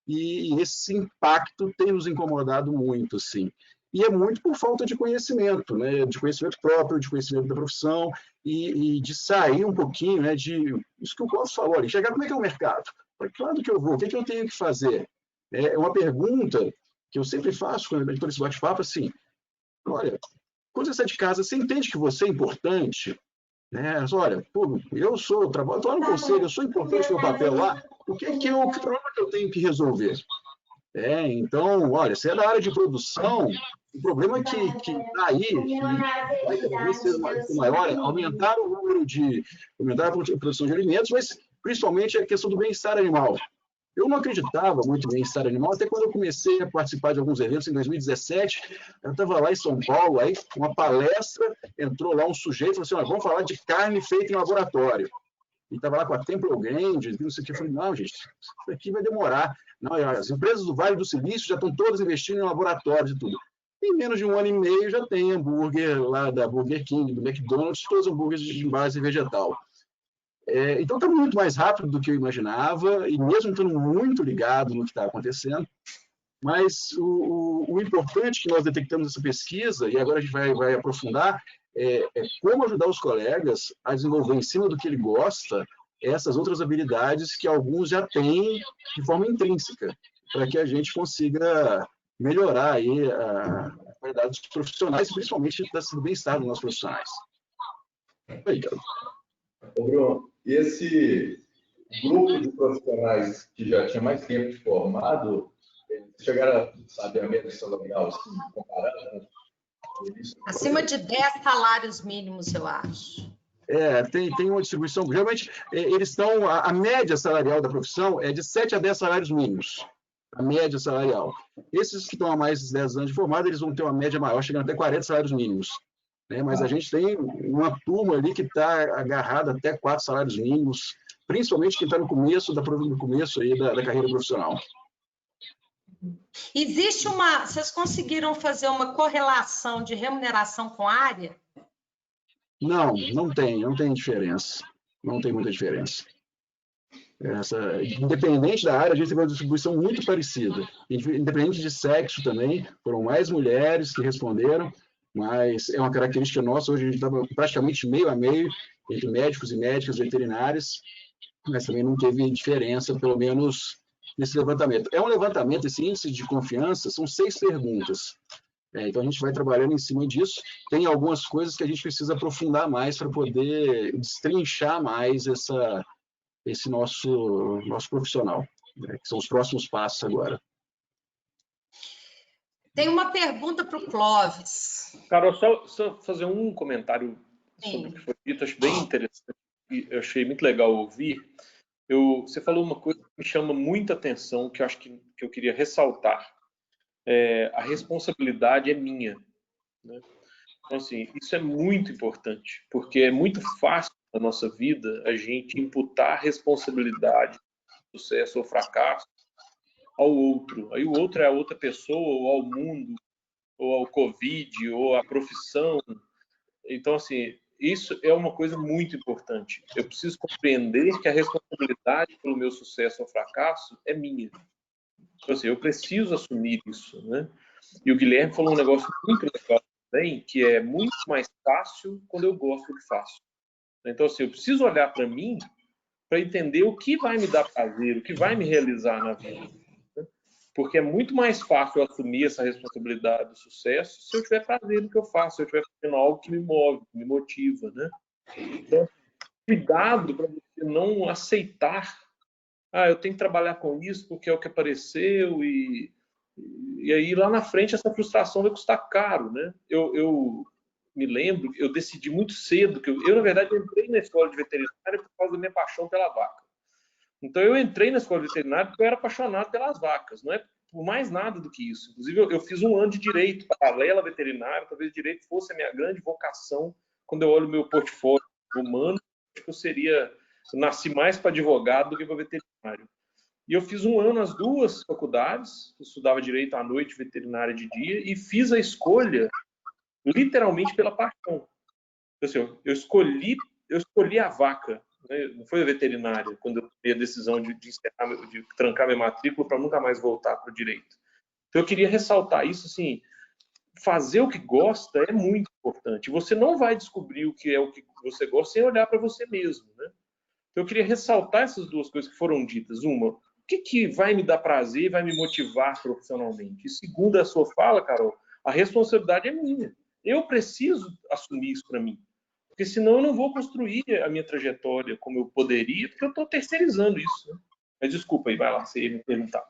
E esse impacto tem nos incomodado muito, sim. E é muito por falta de conhecimento, né? De conhecimento próprio, de conhecimento da profissão, e de sair um pouquinho, né, de isso que o Clóvis falou, de chegar como é que é o mercado, para que lado que eu vou, o que eu tenho que fazer? É uma pergunta que eu sempre faço quando eu estou nesse bate-papo, assim, olha, quando você sai de casa, você entende que você é importante? Né? Olha, pô, estou lá no conselho, eu sou importante no meu papel lá, que problema que eu tenho que resolver? Então, olha, se é da área de produção, o problema que está aí, que vai talvez ser maior, é aumentar a produção de alimentos, mas principalmente a questão do bem-estar animal. Eu não acreditava muito em bem-estar animal, até quando eu comecei a participar de alguns eventos em 2017, eu estava lá em São Paulo, aí uma palestra, entrou lá um sujeito e falou assim, olha, vamos falar de carne feita em laboratório. E estava lá com a Temple Grand, não sei o que, eu falei, não, gente, isso aqui vai demorar. Não, as empresas do Vale do Silício já estão todas investindo em laboratórios e tudo. Em menos de 1 ano e meio já tem hambúrguer lá da Burger King, do McDonald's, todos os hambúrgueres de base vegetal. Então está muito mais rápido do que eu imaginava, e mesmo estando muito ligado no que está acontecendo. Mas o importante que nós detectamos nessa pesquisa, e agora a gente vai aprofundar, é como ajudar os colegas a desenvolver em cima do que ele gosta essas outras habilidades que alguns já têm de forma intrínseca, para que a gente consiga melhorar aí a qualidade dos profissionais, principalmente do bem-estar dos nossos profissionais. Aí, cara. Ô, Bruno, esse grupo de profissionais que já tinha mais tempo de formado, Eles chegaram a saber a média salarial, assim, comparando, né? Acima de 10 salários mínimos, eu acho. Tem uma distribuição. Geralmente, eles estão. A média salarial da profissão é de 7 a 10 salários mínimos. A média salarial. Esses que estão há mais de 10 anos de formado, eles vão ter uma média maior, chegando até 40 salários mínimos. Né? Mas a gente tem uma turma ali que está agarrada até 4 salários mínimos, principalmente quem está no começo aí da carreira profissional. Existe uma... Vocês conseguiram fazer uma correlação de remuneração com área? Não tem diferença. Não tem muita diferença. Independente da área, a gente tem uma distribuição muito parecida. Independente de sexo também, foram mais mulheres que responderam, mas é uma característica nossa. Hoje a gente estava praticamente meio a meio entre médicos e médicas veterinárias, mas também não teve diferença, pelo menos nesse levantamento. É um levantamento, esse índice de confiança, são 6 perguntas. Então a gente vai trabalhando em cima disso. Tem algumas coisas que a gente precisa aprofundar mais para poder destrinchar mais esse nosso profissional, né, que são os próximos passos agora. Tem uma pergunta para o Clóvis. Carol, só fazer um comentário sobre o que foi dito, acho bem interessante, e eu achei muito legal ouvir. Você falou uma coisa que me chama muita atenção, que eu acho que eu queria ressaltar. A responsabilidade é minha. Né? Então, assim, isso é muito importante, porque é muito fácil na nossa vida a gente imputar responsabilidade, sucesso ou fracasso ao outro. Aí o outro é a outra pessoa, ou ao mundo, ou ao Covid, ou à profissão. Então, assim, isso é uma coisa muito importante. Eu preciso compreender que a responsabilidade pelo meu sucesso ou fracasso é minha. Então, assim, eu preciso assumir isso, né? E o Guilherme falou um negócio muito legal também, que é muito mais fácil quando eu gosto do que faço. Então, assim, eu preciso olhar para mim para entender o que vai me dar prazer, o que vai me realizar na vida. Né? Porque é muito mais fácil eu assumir essa responsabilidade do sucesso se eu tiver prazer no que eu faço, se eu estiver fazendo algo que me move, que me motiva, né? Então, cuidado para você não aceitar eu tenho que trabalhar com isso porque é o que apareceu e aí lá na frente essa frustração vai custar caro, né? Eu me lembro, eu decidi muito cedo que eu na verdade entrei na escola de veterinária por causa da minha paixão pela vaca. Então eu entrei na escola de veterinária porque eu era apaixonado pelas vacas, não é por mais nada do que isso. Inclusive eu fiz um ano de direito paralelo à veterinária, talvez direito fosse a minha grande vocação. Quando eu olho o meu portfólio humano, acho que eu nasci mais para advogado do que para veterinário. E eu fiz um ano as 2 faculdades, eu estudava direito à noite, veterinária de dia, e fiz a escolha literalmente pela paixão. Assim, eu escolhi a vaca, né? Não foi a veterinária, quando eu tomei a decisão de trancar minha matrícula para nunca mais voltar para o direito. Então eu queria ressaltar isso, assim, fazer o que gosta é muito importante. Você não vai descobrir o que você gosta sem olhar para você mesmo, né? Eu queria ressaltar essas 2 coisas que foram ditas. Uma, o que vai me dar prazer e vai me motivar profissionalmente? E segundo a sua fala, Carol, a responsabilidade é minha. Eu preciso assumir isso para mim. Porque senão eu não vou construir a minha trajetória como eu poderia, porque eu estou terceirizando isso. Né? Mas desculpa aí, vai lá, você ia me perguntar.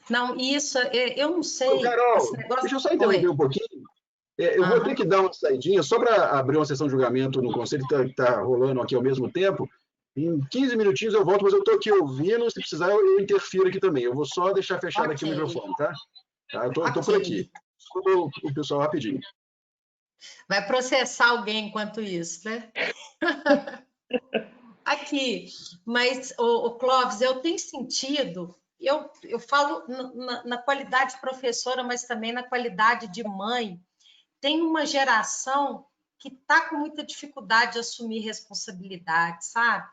Não, isso, eu não sei. Carol, deixa eu só interromper um pouquinho. Eu vou ter que dar uma saidinha só para abrir uma sessão de julgamento no conselho que está rolando aqui ao mesmo tempo. Em 15 minutinhos eu volto, mas eu estou aqui ouvindo. Se precisar, eu interfiro aqui também. Eu vou só deixar fechado aqui o microfone, tá? Eu estou por aqui. Desculpa o pessoal rapidinho. Vai processar alguém enquanto isso, né? Aqui, mas, o Clóvis, eu tenho sentido, eu falo na qualidade de professora, mas também na qualidade de mãe. Tem uma geração que está com muita dificuldade de assumir responsabilidade, sabe?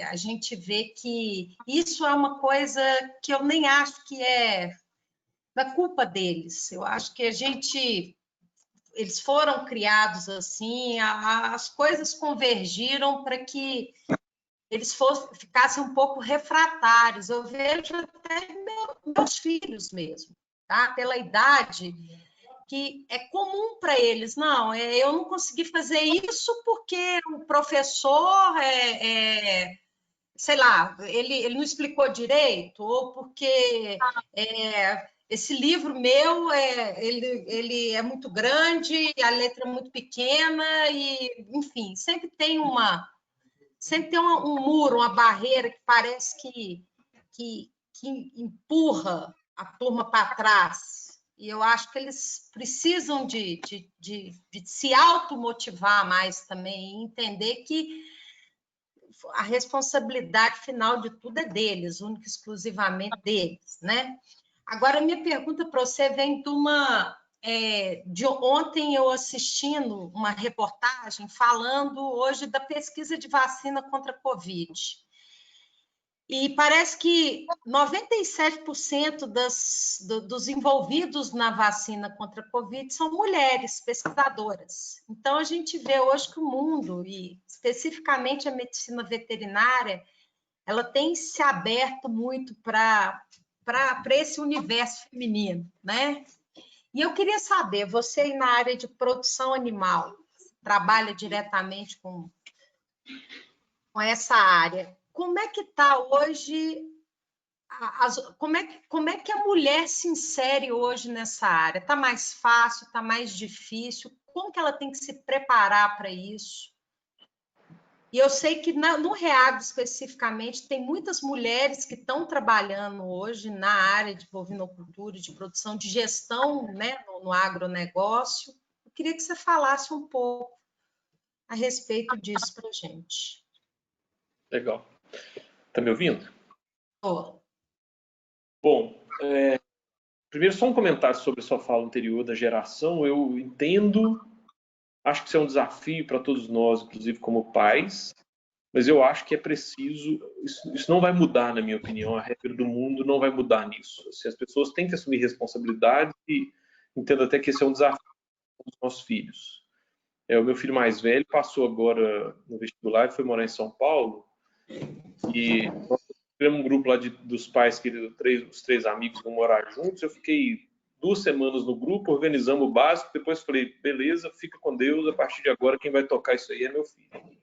A gente vê que isso é uma coisa que eu nem acho que é da culpa deles. Eu acho que eles foram criados assim, as coisas convergiram para que eles ficassem um pouco refratários. Eu vejo até meus filhos mesmo, tá? Pela idade, que é comum para eles. Não, eu não consegui fazer isso porque o professor sei lá, ele não explicou direito, ou porque esse livro meu ele é muito grande, a letra é muito pequena, e, enfim, sempre tem um muro, uma barreira que parece que empurra a turma para trás. E eu acho que eles precisam de se automotivar mais também, e entender que a responsabilidade final de tudo é deles, única e exclusivamente deles, né? Agora, minha pergunta para você vem de ontem eu assistindo uma reportagem falando hoje da pesquisa de vacina contra a Covid. E parece que 97% dos envolvidos na vacina contra a Covid são mulheres pesquisadoras. Então, a gente vê hoje que o mundo, e especificamente a medicina veterinária, ela tem se aberto muito para esse universo feminino, né? E eu queria saber, você aí na área de produção animal, trabalha diretamente com essa área, como é que está hoje, como é que a mulher se insere hoje nessa área? Está mais fácil, está mais difícil? Como que ela tem que se preparar para isso? E eu sei que no REAGRO, especificamente, tem muitas mulheres que estão trabalhando hoje na área de bovinocultura, de produção, de gestão, né, no agronegócio. Eu queria que você falasse um pouco a respeito disso para a gente. Legal. Está me ouvindo? Oh. Bom, primeiro só um comentário sobre a sua fala anterior da geração. Eu entendo, acho que isso é um desafio para todos nós, inclusive como pais, mas eu acho que é preciso, isso não vai mudar, na minha opinião, a regra do mundo não vai mudar nisso. Assim, as pessoas têm que assumir responsabilidade e entendo até que esse é um desafio para os nossos filhos. O meu filho mais velho passou agora no vestibular e foi morar em São Paulo, e nós tivemos um grupo lá dos pais que os três amigos vão morar juntos. Eu fiquei 2 semanas no grupo, organizamos o básico, depois falei, beleza, fica com Deus, a partir de agora quem vai tocar isso aí é meu filho.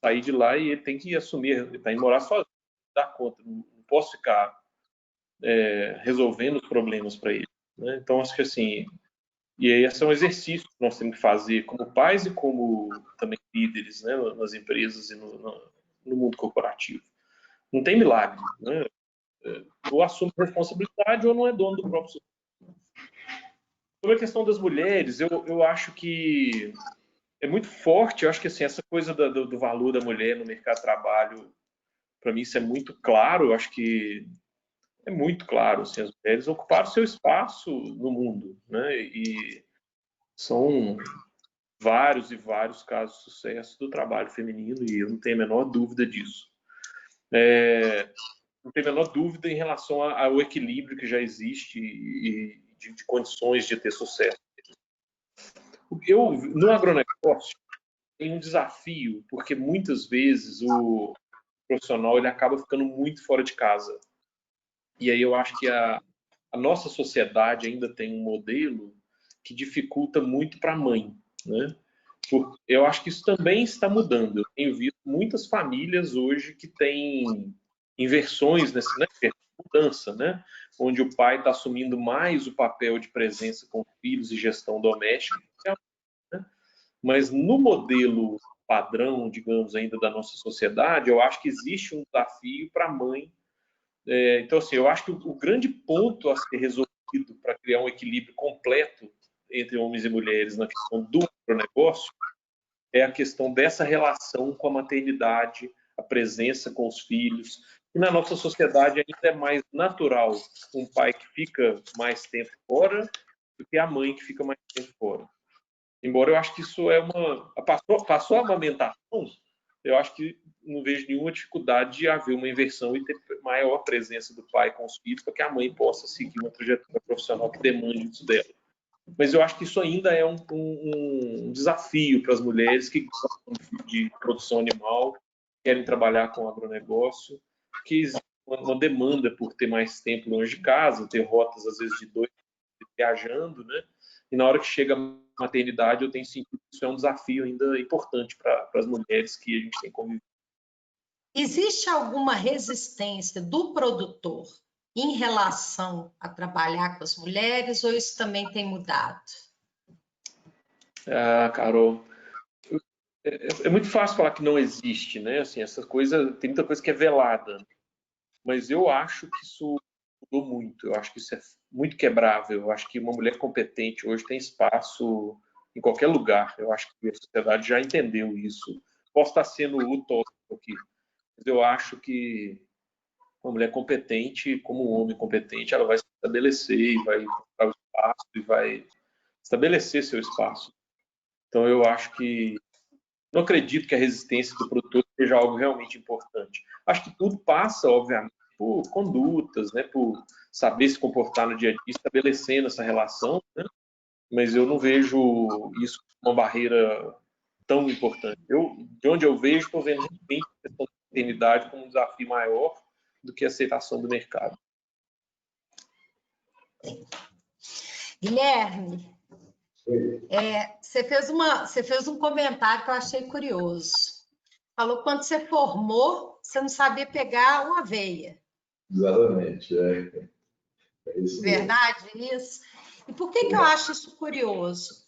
Saí de lá e ele tem que assumir, ele está indo morar sozinho, dar conta, não posso ficar resolvendo os problemas para ele, né? Então, acho que assim, e aí esse é um exercício que nós temos que fazer como pais e como também líderes, né, nas empresas e no mundo corporativo. Não tem milagre, né? Ou assume responsabilidade ou não é dono do próprio sucesso. Sobre a questão das mulheres, eu acho que é muito forte. Eu acho que assim, essa coisa do valor da mulher no mercado de trabalho, para mim isso é muito claro. Eu acho que é muito claro, assim, as mulheres ocuparam seu espaço no mundo, né? E são vários e vários casos de sucesso do trabalho feminino, e eu não tenho a menor dúvida disso. Não tenho a menor dúvida em relação ao equilíbrio que já existe e de condições de ter sucesso. No agronegócio, tem um desafio, porque muitas vezes o profissional ele acaba ficando muito fora de casa. E aí eu acho que a nossa sociedade ainda tem um modelo que dificulta muito para a mãe, né? Eu acho que isso também está mudando. Eu tenho visto muitas famílias hoje que têm inversões nessa mudança, né? Onde o pai está assumindo mais o papel de presença com filhos e gestão doméstica, né? Mas no modelo padrão, digamos, ainda da nossa sociedade, eu acho que existe um desafio para a mãe. Então, assim, eu acho que o grande ponto a ser resolvido para criar um equilíbrio completo entre homens e mulheres na questão do agronegócio é a questão dessa relação com a maternidade, a presença com os filhos. E na nossa sociedade ainda é mais natural um pai que fica mais tempo fora do que a mãe que fica mais tempo fora. Embora eu acho que isso é passou a amamentação, eu acho que não vejo nenhuma dificuldade de haver uma inversão e ter maior presença do pai com os filhos para que a mãe possa seguir uma trajetória profissional que demande isso dela. Mas eu acho que isso ainda é um desafio para as mulheres que gostam de produção animal, querem trabalhar com agronegócio, que existe uma demanda por ter mais tempo longe de casa, ter rotas, às vezes, de 2 dias viajando, né? E na hora que chega a maternidade, eu tenho sentido que isso é um desafio ainda importante para as mulheres que a gente tem convivido. existe alguma resistência do produtor em relação a trabalhar com as mulheres ou isso também tem mudado? Ah, Carol, é muito fácil falar que não existe, né? Assim, essa coisa, tem muita coisa que é velada, mas eu acho que isso mudou muito. Eu acho que isso é muito quebrável. Eu acho que uma mulher competente hoje tem espaço em qualquer lugar. Eu acho que a sociedade já entendeu isso. Posso estar sendo utópico aqui, mas eu acho que uma mulher competente, como um homem competente, ela vai se estabelecer e vai encontrar o espaço e vai estabelecer seu espaço. Então, eu acho que não acredito que a resistência do produtor seja algo realmente importante. Acho que tudo passa, obviamente, por condutas, né, por saber se comportar no dia a dia, estabelecendo essa relação, né, mas eu não vejo isso como uma barreira tão importante. De onde eu vejo, estou vendo realmente a questão da maternidade como um desafio maior do que a aceitação do mercado. Guilherme, você fez um comentário que eu achei curioso. Falou que quando você formou, você não sabia pegar uma aveia. Exatamente, é isso mesmo. Verdade isso? E por que eu acho isso curioso?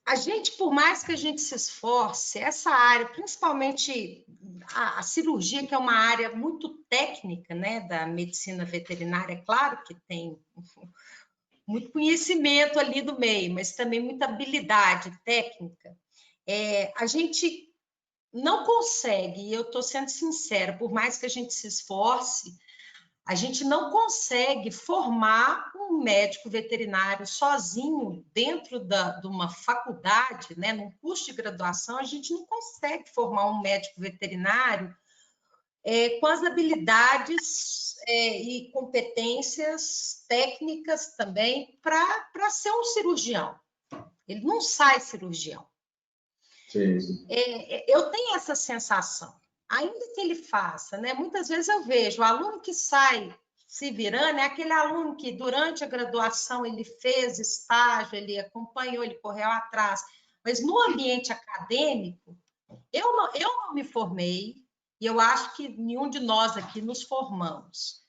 A gente, por mais que a gente se esforce, essa área, principalmente a cirurgia, que é uma área muito técnica, né, da medicina veterinária, é claro que tem muito conhecimento ali do meio, mas também muita habilidade técnica. A gente não consegue, e eu estou sendo sincera, por mais que a gente se esforce, a gente não consegue formar um médico veterinário sozinho dentro de uma faculdade, né, num curso de graduação, a gente não consegue formar um médico veterinário com as habilidades e competências técnicas também para ser um cirurgião. Ele não sai cirurgião. Sim. Eu tenho essa sensação. Ainda que ele faça, né? Muitas vezes eu vejo o aluno que sai se virando, é aquele aluno que durante a graduação ele fez estágio, ele acompanhou, ele correu atrás. Mas no ambiente acadêmico, eu não me formei, e eu acho que nenhum de nós aqui nos formamos.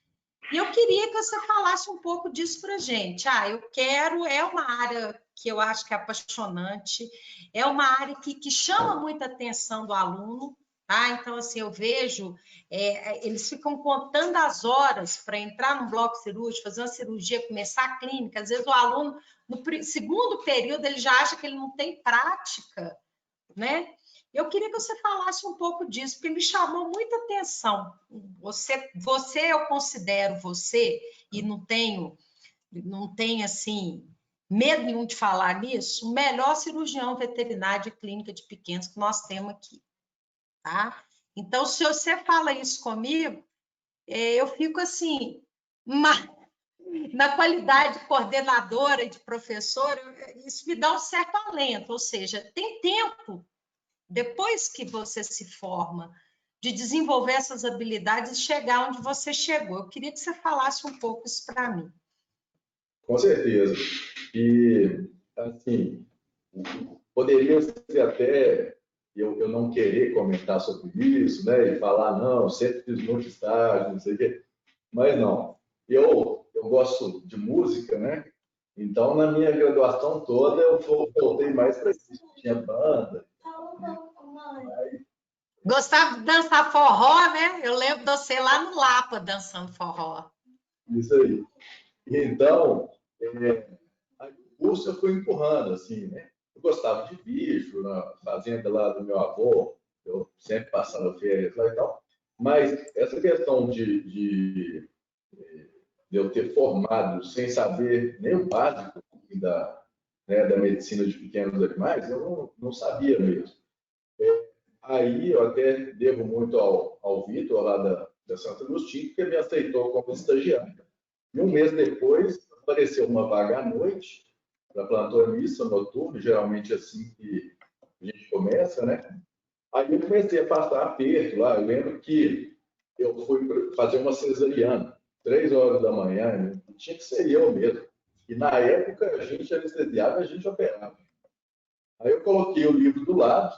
E eu queria que você falasse um pouco disso para a gente. É uma área que eu acho que é apaixonante, é uma área que chama muita atenção do aluno, tá? Então, assim, eu vejo, eles ficam contando as horas para entrar no bloco cirúrgico, fazer uma cirurgia, começar a clínica. Às vezes o aluno, no segundo período, ele já acha que ele não tem prática, né? Eu queria que você falasse um pouco disso, porque me chamou muita atenção. Eu considero você, e não tenho assim, medo nenhum de falar nisso, o melhor cirurgião veterinário de clínica de pequenos que nós temos aqui, tá? Então, se você fala isso comigo, eu fico assim, na qualidade de coordenadora e de professora, isso me dá um certo alento, ou seja, tem tempo depois que você se forma, de desenvolver essas habilidades e chegar onde você chegou. Eu queria que você falasse um pouco isso para mim. Com certeza. E, assim, poderia ser até eu não querer comentar sobre isso, né? E falar, não, sempre fiz muito estágio, não sei o quê. Mas não. Eu gosto de música, né? Então, na minha graduação toda, eu voltei mais para isso. Tinha banda. Gostava de dançar forró, né? Eu lembro de você lá no Lapa dançando forró. Isso aí. Então, o curso eu fui empurrando, assim, né? Eu gostava de bicho, na fazenda lá do meu avô, eu sempre passava férias lá e tal. Mas essa questão de eu ter formado sem saber nem o básico da medicina de pequenos animais, eu não sabia mesmo. Aí eu até devo muito ao Vitor, lá da Santo Agostinho, que me aceitou como estagiário. E um mês depois, apareceu uma vaga à noite, para plantonista noturno, geralmente assim que a gente começa, né? Aí eu comecei a passar aperto lá. Eu lembro que eu fui fazer uma cesariana, 3 horas da manhã, tinha que ser eu mesmo. E na época a gente anestesiava, a gente operava. Aí eu coloquei o livro do lado,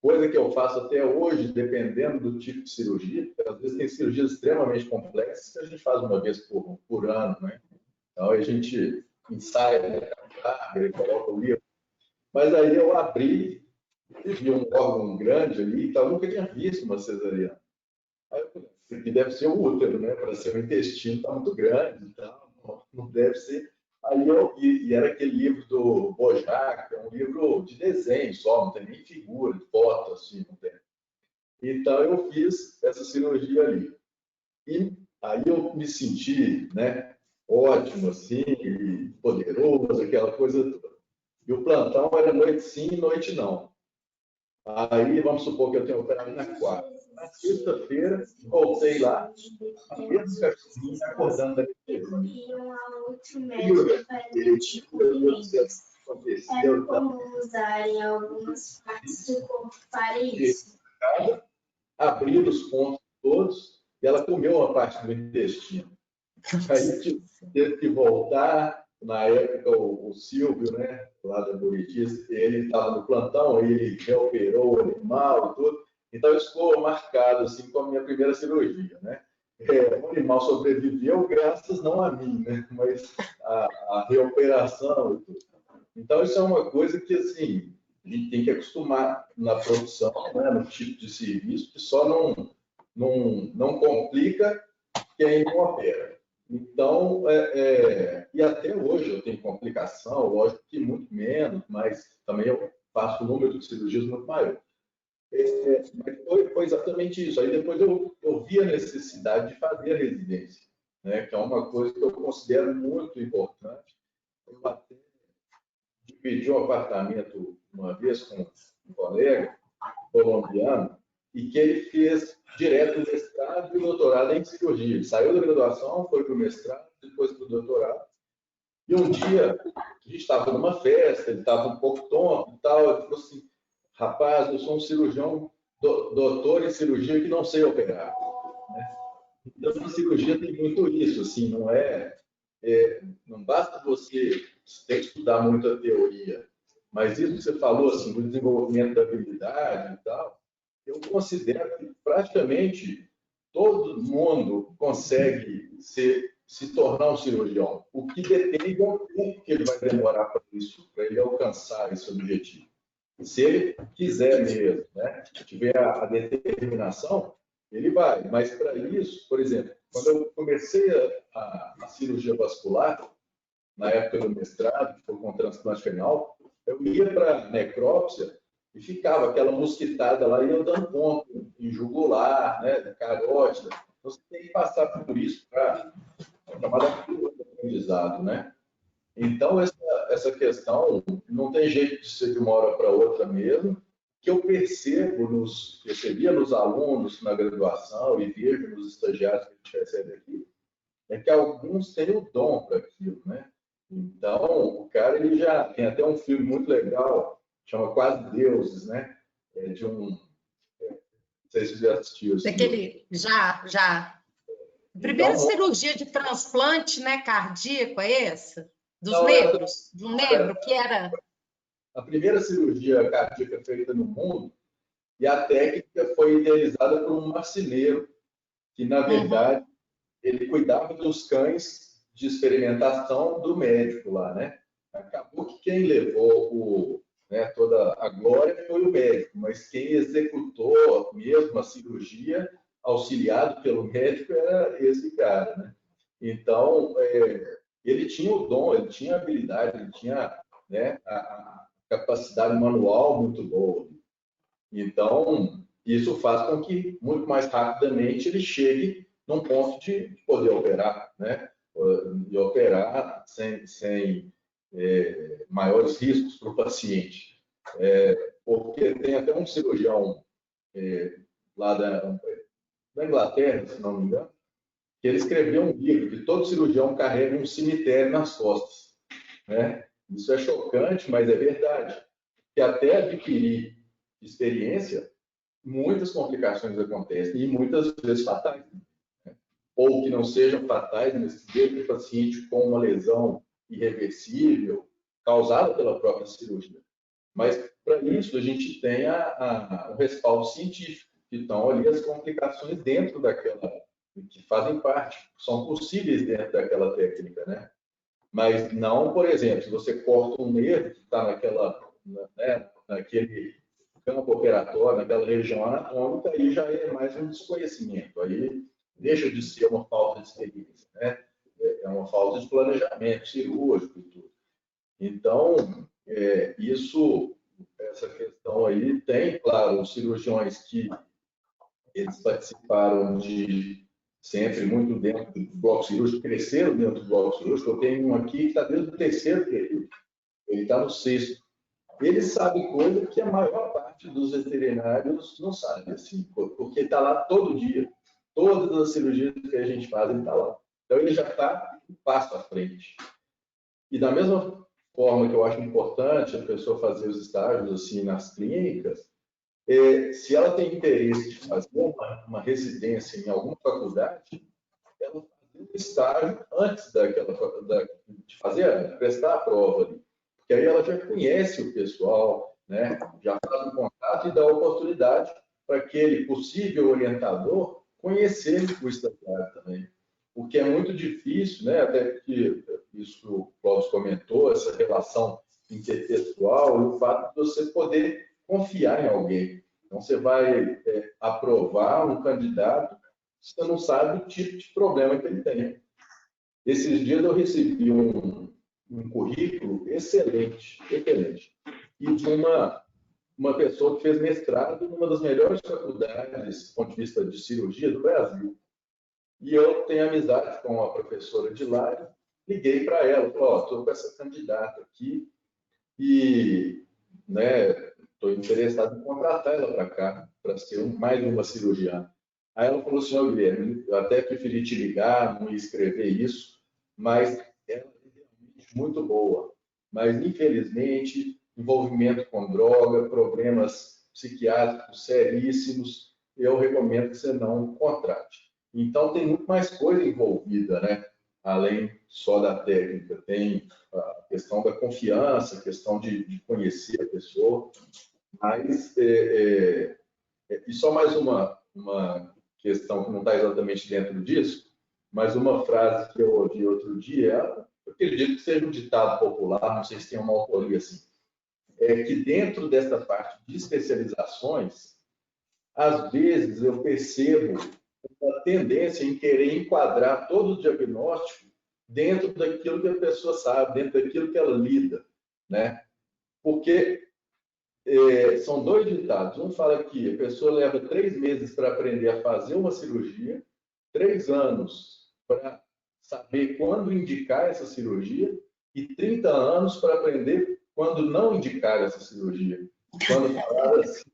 coisa que eu faço até hoje, dependendo do tipo de cirurgia, porque às vezes tem cirurgias extremamente complexas que a gente faz uma vez por ano, né? Então a gente ensaia, coloca o livro. Mas aí eu abri e vi um órgão grande ali, então eu nunca tinha visto uma cesariana. Aí eu falei, isso aqui deve ser o útero, né? Para ser o intestino, está muito grande, então não deve ser. Aí eu vi, e era aquele livro do Bojac, é um livro de desenho só, não tem nem figura, foto, assim, não tem. Então eu fiz essa cirurgia ali. E aí eu me senti, né, ótimo, assim, poderoso, aquela coisa toda. E o plantão era noite sim, noite não. Aí, vamos supor que eu tenho operado na quarta. Na sexta-feira, voltei lá, a mesma cachorrinha acordando da anestesia. Era como usarem algumas partes do corpo para isso. Abriu os pontos todos e ela comeu uma parte do intestino. Aí teve que voltar. Na época, o Silvio, né, lá da Buritice, ele estava no plantão, ele reoperou o animal e tudo. Então, isso ficou marcado assim, com a minha primeira cirurgia. Né? O animal sobreviveu graças não a mim, né, mas a reoperação e tudo. Então, isso é uma coisa que assim, a gente tem que acostumar na produção, né, no tipo de serviço, que só não complica quem não opera. Então, e até hoje eu tenho complicação, lógico que muito menos, mas também eu faço um número de cirurgias muito maior. Mas foi exatamente isso. Aí depois eu vi a necessidade de fazer a residência, né, que é uma coisa que eu considero muito importante. Eu até dividi um apartamento uma vez com um colega colombiano, e que ele fez direto o mestrado e o doutorado em cirurgia. Ele saiu da graduação, foi para o mestrado, depois para o doutorado. E um dia, a gente estava numa festa, ele estava um pouco tonto e tal, ele falou assim, rapaz, eu sou um cirurgião, doutor em cirurgia que não sei operar. Né? Então, na cirurgia tem muito isso, assim, não basta você ter que estudar muita teoria, mas isso que você falou, assim, do desenvolvimento da habilidade e tal, eu considero que praticamente todo mundo consegue se tornar um cirurgião. O que depende é o tempo que ele vai demorar para isso, para ele alcançar esse objetivo. Se ele quiser mesmo, né, tiver a determinação, ele vai. Mas para isso, por exemplo, quando eu comecei a cirurgia vascular, na época do mestrado, que foi com transplante renal, eu ia para a necrópsia e ficava aquela mosquitada lá, e eu dando ponto em jugular, né, carótida. Você tem que passar por isso para chamar de aprendizado, né? Então, essa questão não tem jeito de ser de uma hora para outra mesmo, que eu percebia nos alunos na graduação e vejo nos estagiários que a gente recebe aqui, é que alguns têm o dom para aquilo, né? Então, o cara, ele já tem até um filme muito legal, chama Quase Deuses, né? Não sei se você já assistiu. Daquele, já. Primeira Então, cirurgia de transplante, né, cardíaco, é essa? Dos não, negros? Do negro, que era... A primeira cirurgia cardíaca feita no mundo, e a técnica foi idealizada por um marceneiro, que, na verdade, ele cuidava dos cães de experimentação do médico lá, né? Acabou que quem levou toda a glória foi o médico, mas quem executou mesmo a cirurgia, auxiliado pelo médico, era esse cara, né? Então, ele tinha o dom, ele tinha a habilidade, ele tinha, né, a capacidade manual muito boa. Então, isso faz com que, muito mais rapidamente, ele chegue num ponto de poder operar, né? E operar sem maiores riscos para o paciente. Porque tem até um cirurgião lá da Inglaterra, se não me engano, que ele escreveu um livro que todo cirurgião carrega um cemitério nas costas. Né? Isso é chocante, mas é verdade. Que até adquirir experiência, muitas complicações acontecem e muitas vezes fatais. Ou que não sejam fatais, mas que deixem o paciente com uma lesão irreversível, causada pela própria cirurgia. Mas para isso, a gente tem o respaldo científico, que estão ali as complicações dentro daquela, que fazem parte, são possíveis dentro daquela técnica, né? Mas não, por exemplo, se você corta um nervo que está naquele campo operatório, naquela região anatômica, aí já é mais um desconhecimento, aí deixa de ser uma falta de experiência, né? É uma falta de planejamento cirúrgico e tudo. Então, essa questão aí tem, claro, os cirurgiões que eles participaram sempre muito dentro do bloco cirúrgico, cresceram dentro do bloco cirúrgico. Eu tenho um aqui que está dentro do 3º período, ele está no 6º. Ele sabe coisa que a maior parte dos veterinários não sabe, assim, porque está lá todo dia. Todas as cirurgias que a gente faz, ele está lá. Então, ele já está um passo à frente. E da mesma forma que eu acho importante a pessoa fazer os estágios assim nas clínicas, se ela tem interesse de fazer uma residência em alguma faculdade, ela fazer um estágio antes de prestar a prova ali. Porque aí ela já conhece o pessoal, né? Já faz um contato e dá oportunidade para aquele possível orientador conhecer o estagiário também. Porque é muito difícil, né? Até que isso que o Cláudio comentou, essa relação interpessoal e o fato de você poder confiar em alguém. Então, você vai aprovar um candidato, você não sabe o tipo de problema que ele tem. Esses dias eu recebi um currículo excelente, e de uma pessoa que fez mestrado numa das melhores faculdades do ponto de vista de cirurgia do Brasil. E eu tenho amizade com a professora de lá, liguei para ela, falei, estou com essa candidata aqui e estou interessado em contratar ela para cá, para ser mais uma cirurgiã. Aí ela falou, senhor Guilherme, eu até preferi te ligar, não ia escrever isso, mas ela é realmente muito boa. Mas, infelizmente, envolvimento com droga, problemas psiquiátricos seríssimos, eu recomendo que você não contrate. Então, tem muito mais coisa envolvida, né? Além só da técnica. Tem a questão da confiança, a questão de conhecer a pessoa. Mas, e só mais uma questão que não está exatamente dentro disso, mas uma frase que eu ouvi outro dia, eu acredito que seja um ditado popular, não sei se tem uma autoria assim, é que dentro dessa parte de especializações, às vezes eu percebo uma tendência em querer enquadrar todo o diagnóstico dentro daquilo que a pessoa sabe, dentro daquilo que ela lida, né? Porque são dois ditados. Um fala que a pessoa leva 3 meses para aprender a fazer uma cirurgia, 3 anos para saber quando indicar essa cirurgia e 30 anos para aprender quando não indicar essa cirurgia. Quando falar assim,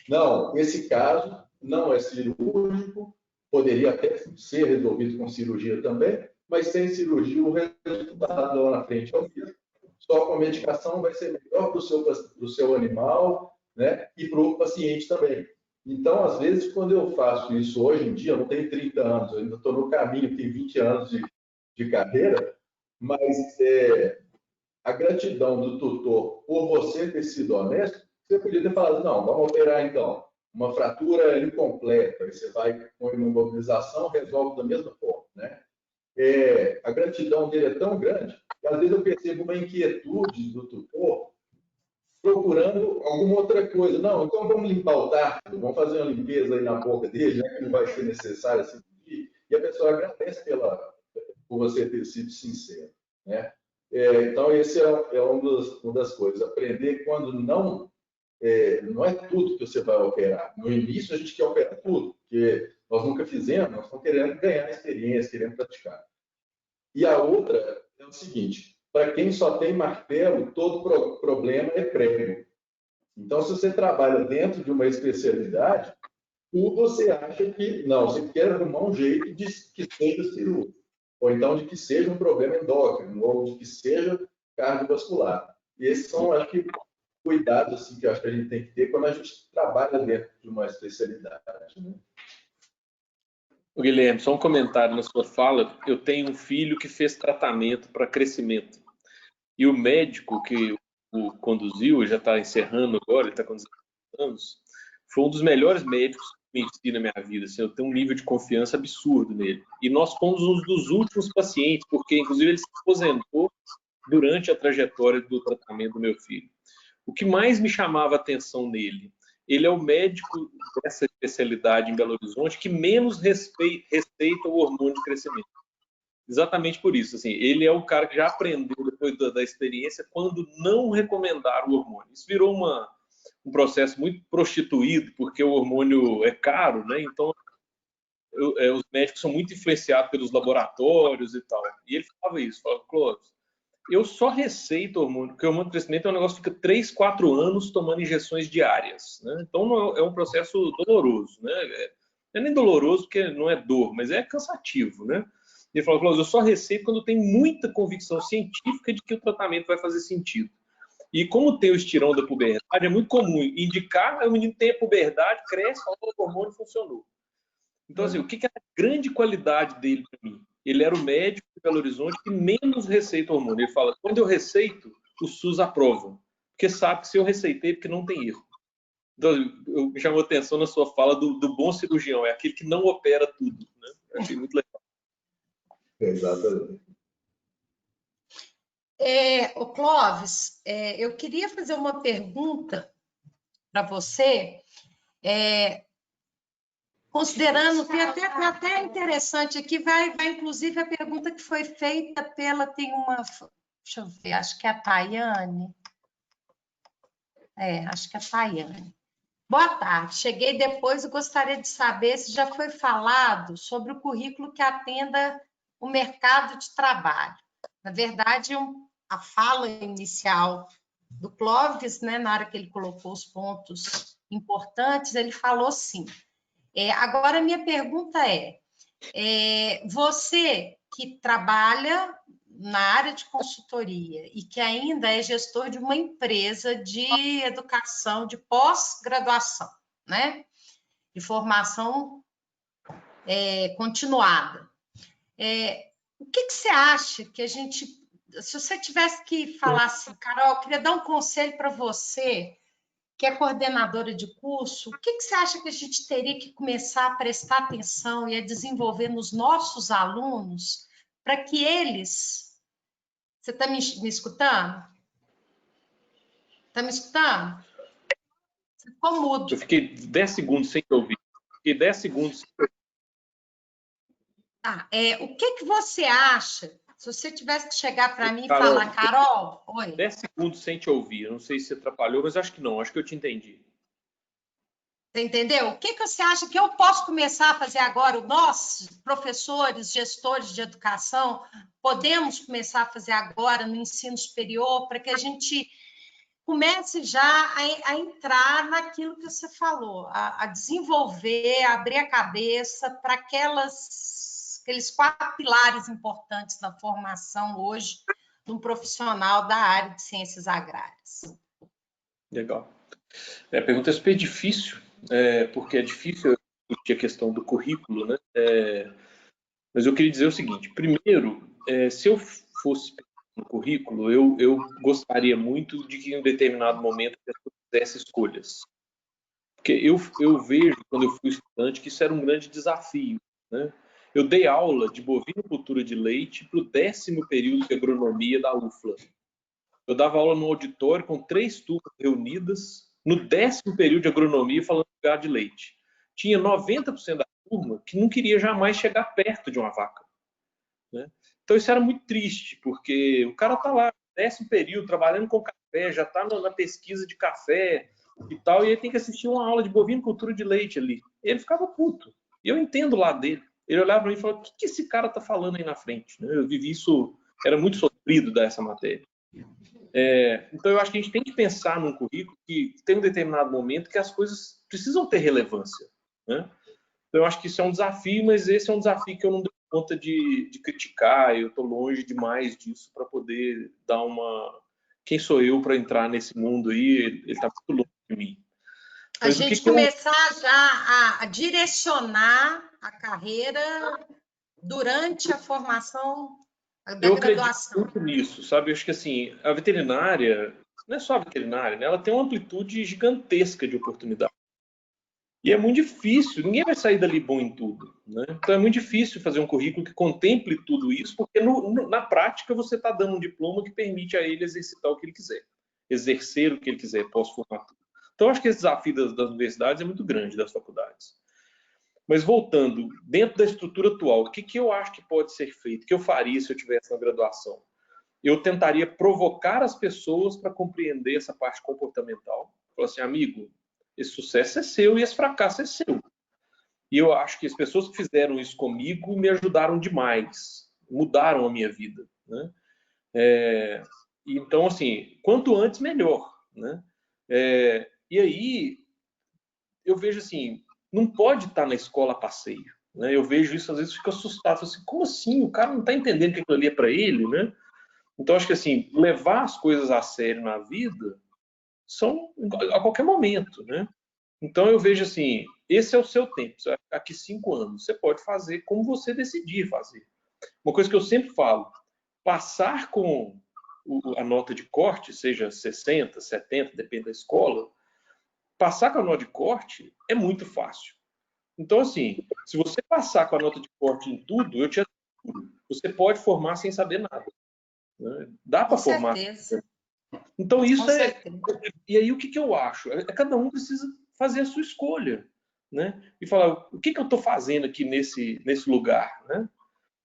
não, esse caso não é cirúrgico, poderia até ser resolvido com cirurgia também, mas sem cirurgia o resultado lá na frente é o mesmo. Só com a medicação vai ser melhor para o seu animal, né? E para o paciente também. Então, às vezes, quando eu faço isso hoje em dia, eu não tenho 30 anos, eu ainda estou no caminho, tenho 20 anos de carreira, mas a gratidão do tutor por você ter sido honesto, você podia ter falado, não, vamos operar então, uma fratura incompleta, aí você vai com uma imobilização, resolve da mesma forma, né? A gratidão dele é tão grande que às vezes eu percebo uma inquietude do tutor procurando alguma outra coisa. Não, então vamos limpar o tártaro, vamos fazer uma limpeza aí na boca dele, já que não vai ser necessário assim. E a pessoa agradece por você ter sido sincero, né? Então, esse é uma das coisas. Aprender quando não é tudo que você vai operar. No início, a gente quer operar tudo, porque nós nunca fizemos, nós estamos querendo ganhar experiência, querendo praticar. E a outra é o seguinte, para quem só tem martelo, todo problema é prego. Então, se você trabalha dentro de uma especialidade, tudo você acha que, não, você quer arrumar um jeito de que seja cirúrgico, ou então de que seja um problema endócrino, ou de que seja cardiovascular. E esses são, acho que, cuidados assim, que eu acho que a gente tem que ter quando a gente trabalha dentro de uma especialidade, né? Guilherme, só um comentário na sua fala. Eu tenho um filho que fez tratamento para crescimento. E o médico que conduziu, já está encerrando agora, ele está com 19 anos, foi um dos melhores médicos que eu conheci na minha vida. Assim, eu tenho um nível de confiança absurdo nele. E nós fomos um dos últimos pacientes, porque, inclusive, ele se aposentou durante a trajetória do tratamento do meu filho. O que mais me chamava a atenção nele? Ele é o médico dessa especialidade em Belo Horizonte que menos receita o hormônio de crescimento. Exatamente por isso. Assim, ele é o cara que já aprendeu, depois da experiência, quando não recomendar o hormônio. Isso virou um processo muito prostituído, porque o hormônio é caro, né? Então, os médicos são muito influenciados pelos laboratórios e tal. E ele falava isso, falava, Clóvis, eu só receito hormônio, porque o hormônio de crescimento é um negócio que fica 3, 4 anos tomando injeções diárias, né? Então, é um processo doloroso, né? Não é nem doloroso porque não é dor, mas é cansativo, né? Ele falou, Clóvis, eu só receito quando tem muita convicção científica de que o tratamento vai fazer sentido. E como tem o estirão da puberdade, é muito comum indicar, o menino tem a puberdade, cresce, o hormônio funcionou. Então, assim, o que é a grande qualidade dele para mim? Ele era o médico de Belo Horizonte que menos receita hormônio. Ele fala, quando eu receito, o SUS aprova. Porque sabe que se eu receitei, porque não tem erro. Então, me chamou a atenção na sua fala do bom cirurgião, é aquele que não opera tudo, né? Eu achei muito legal. Exatamente. Ô Clóvis, eu queria fazer uma pergunta para você, considerando que até interessante aqui, vai inclusive a pergunta que foi feita tem uma, deixa eu ver, acho que é a Tayane. Acho que é a Tayane. Boa tarde, cheguei depois e gostaria de saber se já foi falado sobre o currículo que atenda o mercado de trabalho. Na verdade, a fala inicial do Clóvis, né, na hora que ele colocou os pontos importantes, ele falou sim. Agora, a minha pergunta você que trabalha na área de consultoria e que ainda é gestor de uma empresa de educação, de pós-graduação, né? De formação continuada. O que você acha que a gente... Se você tivesse que falar assim, Carol, eu queria dar um conselho para você, que é coordenadora de curso, o que você acha que a gente teria que começar a prestar atenção e a desenvolver nos nossos alunos para que eles... Você está me escutando? Está me escutando? Você ficou mudo. Eu fiquei 10 segundos sem te ouvir. Fiquei 10 segundos. O que você acha, se você tivesse que chegar para mim e Carol, falar, Carol, oi. 10 segundos sem te ouvir. Eu não sei se você atrapalhou, mas acho que não. Acho que eu te entendi. Você entendeu? O que você acha que eu posso começar a fazer agora? Nós, professores, gestores de educação, podemos começar a fazer agora no ensino superior para que a gente comece já a entrar naquilo que você falou, a desenvolver, a abrir a cabeça para aqueles 4 pilares importantes da formação hoje de um profissional da área de ciências agrárias. Legal. A pergunta é super difícil, porque é difícil discutir a questão do currículo, né? Mas eu queria dizer o seguinte: primeiro, se eu fosse no currículo, eu gostaria muito de que em um determinado momento a pessoa fizesse escolhas. Porque eu vejo, quando eu fui estudante, que isso era um grande desafio, né? Eu dei aula de bovinocultura de leite para o 10º período de agronomia da UFLA. Eu dava aula no auditório com 3 turmas reunidas, no 10º período de agronomia, falando de gado de leite. Tinha 90% da turma que não queria jamais chegar perto de uma vaca, né? Então isso era muito triste, porque o cara está lá, 10º período, trabalhando com café, já está na pesquisa de café e tal, e ele tem que assistir uma aula de bovinocultura de leite ali. Ele ficava puto. E eu entendo o lado dele. Ele olhava para mim e falava, o que esse cara está falando aí na frente? Eu vivi isso, era muito sofrido dessa matéria. Então, eu acho que a gente tem que pensar num currículo que tem um determinado momento que as coisas precisam ter relevância, né? Então, eu acho que isso é um desafio, mas esse é um desafio que eu não dou conta de criticar, eu estou longe demais disso para poder dar uma... Quem sou eu para entrar nesse mundo aí? Ele está muito longe de mim. Mas a gente começar já a direcionar a carreira durante a formação da graduação. Eu acredito muito nisso, sabe? Eu acho que assim, a veterinária, não é só a veterinária, né? Ela tem uma amplitude gigantesca de oportunidade. E é muito difícil, ninguém vai sair dali bom em tudo, né? Então é muito difícil fazer um currículo que contemple tudo isso, porque na prática você está dando um diploma que permite a ele exercitar o que ele quiser, exercer o que ele quiser pós-formatura. Então eu acho que esse desafio das universidades é muito grande, das faculdades. Mas voltando, dentro da estrutura atual, o que eu acho que pode ser feito? O que eu faria se eu tivesse na graduação? Eu tentaria provocar as pessoas para compreender essa parte comportamental. Falar assim, amigo, esse sucesso é seu e esse fracasso é seu. E eu acho que as pessoas que fizeram isso comigo me ajudaram demais, mudaram a minha vida, né? Então, assim, quanto antes, melhor, né? E aí, eu vejo assim, não pode estar na escola a passeio, né? Eu vejo isso, às vezes, fico assustado. Assim, como assim? O cara não está entendendo que aquilo ali é para ele, né? Então, acho que, assim, levar as coisas a sério na vida são a qualquer momento, né? Então, eu vejo assim, esse é o seu tempo. Daqui 5 anos, você pode fazer como você decidir fazer. Uma coisa que eu sempre falo, passar com a nota de corte, seja 60, 70, depende da escola, passar com a nota de corte é muito fácil. Então, assim, se você passar com a nota de corte em tudo, eu te asseguro, você pode formar sem saber nada, né? Dá para formar. Certeza. Então, isso Com é... certeza. E aí, o que eu acho? Cada um precisa fazer a sua escolha, né? E falar, o que eu estou fazendo aqui nesse lugar, né?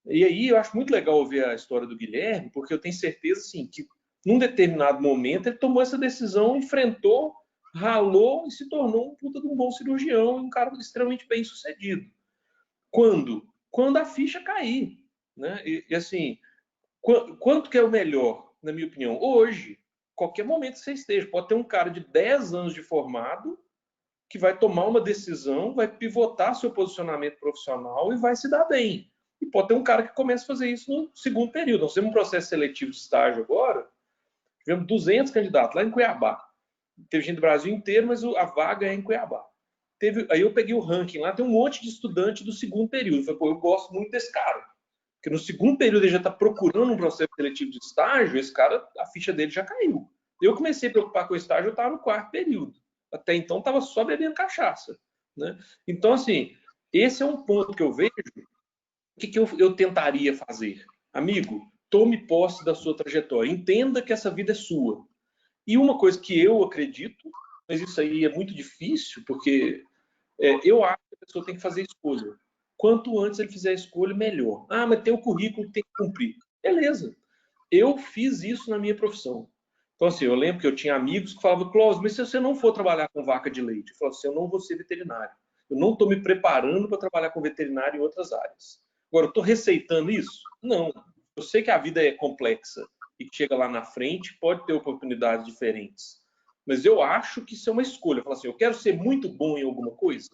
E aí, eu acho muito legal ouvir a história do Guilherme, porque eu tenho certeza, assim, que num determinado momento ele tomou essa decisão, enfrentou, ralou e se tornou um puta de um bom cirurgião, um cara extremamente bem sucedido. Quando? Quando a ficha cair, né? E assim, quanto que é o melhor, na minha opinião? Hoje, qualquer momento que você esteja, pode ter um cara de 10 anos de formado que vai tomar uma decisão, vai pivotar seu posicionamento profissional e vai se dar bem. E pode ter um cara que comece a fazer isso no segundo período. Nós temos um processo seletivo de estágio agora, tivemos 200 candidatos lá em Cuiabá. Teve gente do Brasil inteiro, mas a vaga é em Cuiabá. Aí eu peguei o ranking lá, tem um monte de estudante do segundo período. Eu falei, pô, eu gosto muito desse cara. Porque no segundo período ele já está procurando um processo seletivo de estágio, esse cara, a ficha dele já caiu. Eu comecei a preocupar com o estágio, eu estava no 4º período. Até então estava só bebendo cachaça, né? Então, assim, esse é um ponto que eu vejo. O que eu tentaria fazer? Amigo, tome posse da sua trajetória. Entenda que essa vida é sua. E uma coisa que eu acredito, mas isso aí é muito difícil, porque eu acho que a pessoa tem que fazer escolha. Quanto antes ele fizer a escolha, melhor. Ah, mas tem o currículo que tem que cumprir. Beleza. Eu fiz isso na minha profissão. Então, assim, eu lembro que eu tinha amigos que falavam, Clóvis, mas se você não for trabalhar com vaca de leite, eu falava assim, eu não vou ser veterinário. Eu não estou me preparando para trabalhar com veterinário em outras áreas. Agora, eu estou receitando isso? Não. Eu sei que a vida é complexa e que chega lá na frente, pode ter oportunidades diferentes. Mas eu acho que isso é uma escolha. Eu falo assim, eu quero ser muito bom em alguma coisa.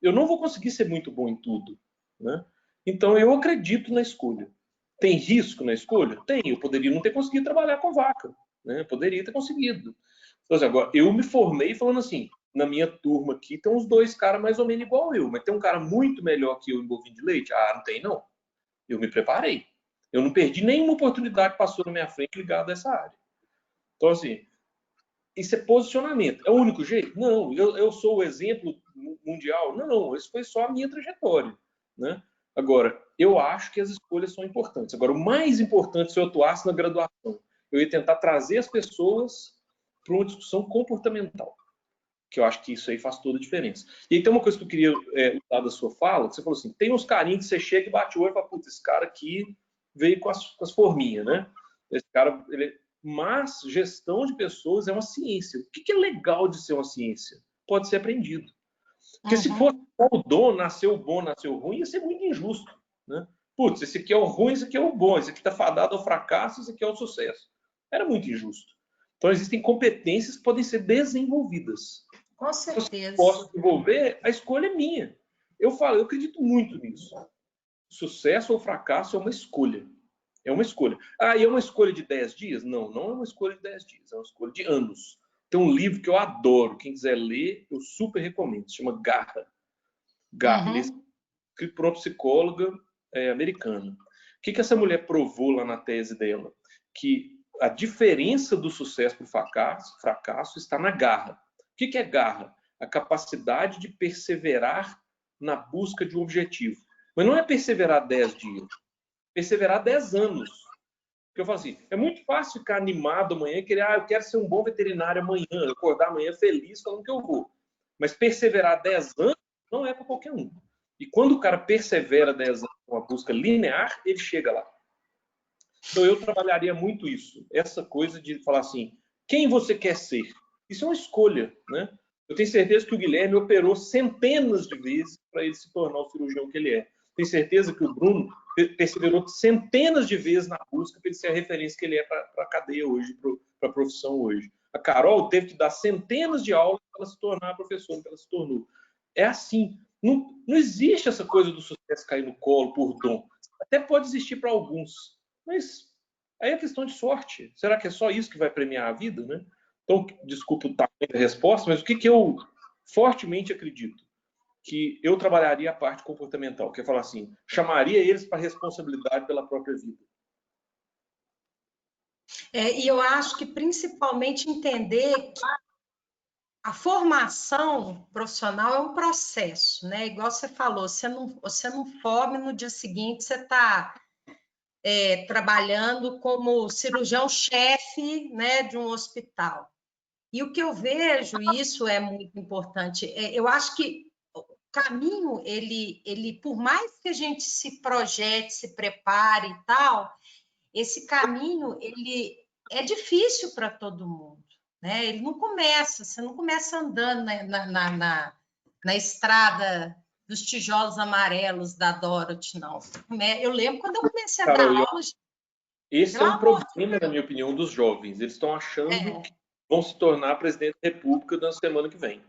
Eu não vou conseguir ser muito bom em tudo, né? Então, eu acredito na escolha. Tem risco na escolha? Tem. Eu poderia não ter conseguido trabalhar com vaca, né? Eu poderia ter conseguido. Então, assim, agora, eu me formei falando assim, na minha turma aqui tem uns 2 caras mais ou menos igual eu, mas tem um cara muito melhor que eu em bovinho de leite? Ah, não tem não. Eu me preparei. Eu não perdi nenhuma oportunidade que passou na minha frente ligada a essa área. Então, assim, isso é posicionamento. É o único jeito? Não. Eu sou o exemplo mundial? Não. Isso foi só a minha trajetória, né? Agora, eu acho que as escolhas são importantes. Agora, o mais importante, se eu atuasse na graduação, eu ia tentar trazer as pessoas para uma discussão comportamental, que eu acho que isso aí faz toda a diferença. E aí tem uma coisa que eu queria usar da sua fala, que você falou assim, tem uns carinhos que você chega e bate o olho e fala, putz, esse cara aqui veio com as forminhas, né? Esse cara, mas gestão de pessoas é uma ciência. O que é legal de ser uma ciência? Pode ser aprendido. Porque se fosse o dom, nasceu bom, nasceu ruim, ia ser muito injusto, né? Putz, esse aqui é o ruim, esse aqui é o bom, esse aqui está fadado ao fracasso, esse aqui é o sucesso. Era muito injusto. Então, existem competências que podem ser desenvolvidas. Com certeza. Se eu posso desenvolver, a escolha é minha. Eu acredito muito nisso. Sucesso ou fracasso é uma escolha. É uma escolha. Ah, e é uma escolha de 10 dias? Não, não é uma escolha de 10 dias, é uma escolha de anos. Tem um livro que eu adoro, quem quiser ler, eu super recomendo, se chama Garra. Garra, escrito por uma psicóloga americana. O que essa mulher provou lá na tese dela? Que a diferença do sucesso para o fracasso está na garra. O que é garra? A capacidade de perseverar na busca de um objetivo. Mas não é perseverar 10 dias, perseverar 10 anos. Porque eu falo assim, é muito fácil ficar animado amanhã e querer, eu quero ser um bom veterinário amanhã, acordar amanhã feliz falando que eu vou. Mas perseverar 10 anos não é para qualquer um. E quando o cara persevera 10 anos com uma busca linear, ele chega lá. Então eu trabalharia muito isso, essa coisa de falar assim, quem você quer ser? Isso é uma escolha, né? Eu tenho certeza que o Guilherme operou centenas de vezes para ele se tornar o cirurgião que ele é. Tenho certeza que o Bruno perseverou centenas de vezes na busca para ele ser a referência que ele é para a cadeia hoje, para a profissão hoje. A Carol teve que dar centenas de aulas para ela se tornar a professora que ela se tornou. É assim. Não existe essa coisa do sucesso cair no colo por dom. Até pode existir para alguns, mas aí é questão de sorte. Será que é só isso que vai premiar a vida, né? Então, desculpa o tamanho da resposta, mas o que eu fortemente acredito? Que eu trabalharia a parte comportamental, que é falar assim, chamaria eles para responsabilidade pela própria vida. E eu acho que principalmente entender que a formação profissional é um processo, né? Igual você falou, você não forma no dia seguinte, você está trabalhando como cirurgião-chefe, né, de um hospital. E o que eu vejo, e isso é muito importante, eu acho que o caminho, ele, por mais que a gente se projete, se prepare e tal, esse caminho, ele é difícil para todo mundo, né? Ele não começa, você não começa andando na estrada dos tijolos amarelos da Dorothy, não. Eu lembro quando eu comecei a dar aula... Esse é um problema, na minha opinião, dos jovens. Eles estão achando que vão se tornar presidente da República na semana que vem.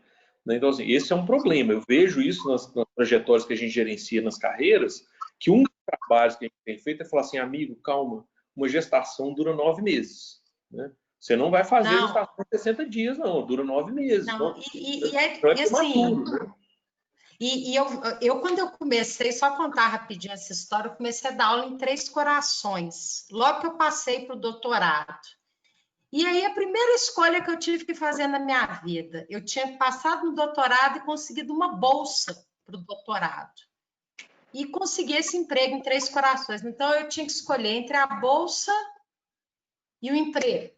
Então, assim, esse é um problema. Eu vejo isso nas trajetórias que a gente gerencia nas carreiras, que um dos trabalhos que a gente tem feito é falar assim, amigo, calma, uma gestação dura 9 meses. Né? Você não vai fazer a gestação em 60 dias, não. Dura 9 meses. Não, Então, e assim... Né? E eu, quando eu comecei, só contar rapidinho essa história, eu comecei a dar aula em Três Corações, logo que eu passei para o doutorado. E aí, a primeira escolha que eu tive que fazer na minha vida, eu tinha passado no doutorado e conseguido uma bolsa para o doutorado. E consegui esse emprego em Três Corações. Então, eu tinha que escolher entre a bolsa e o emprego,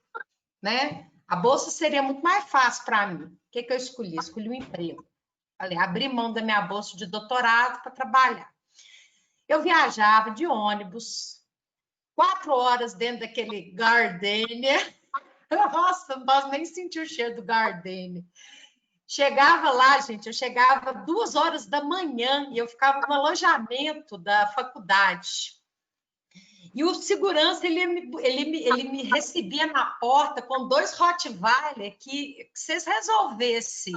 né? A bolsa seria muito mais fácil para mim. O que eu escolhi? Escolhi o emprego. Falei, abri mão da minha bolsa de doutorado para trabalhar. Eu viajava de ônibus, 4 horas dentro daquele Gardenia. Nossa, não posso nem sentir o cheiro do Gardenia. Chegava lá, gente, eu chegava 2 horas da manhã e eu ficava no alojamento da faculdade. E o segurança, ele me recebia na porta com 2 Rottweiler que vocês resolvessem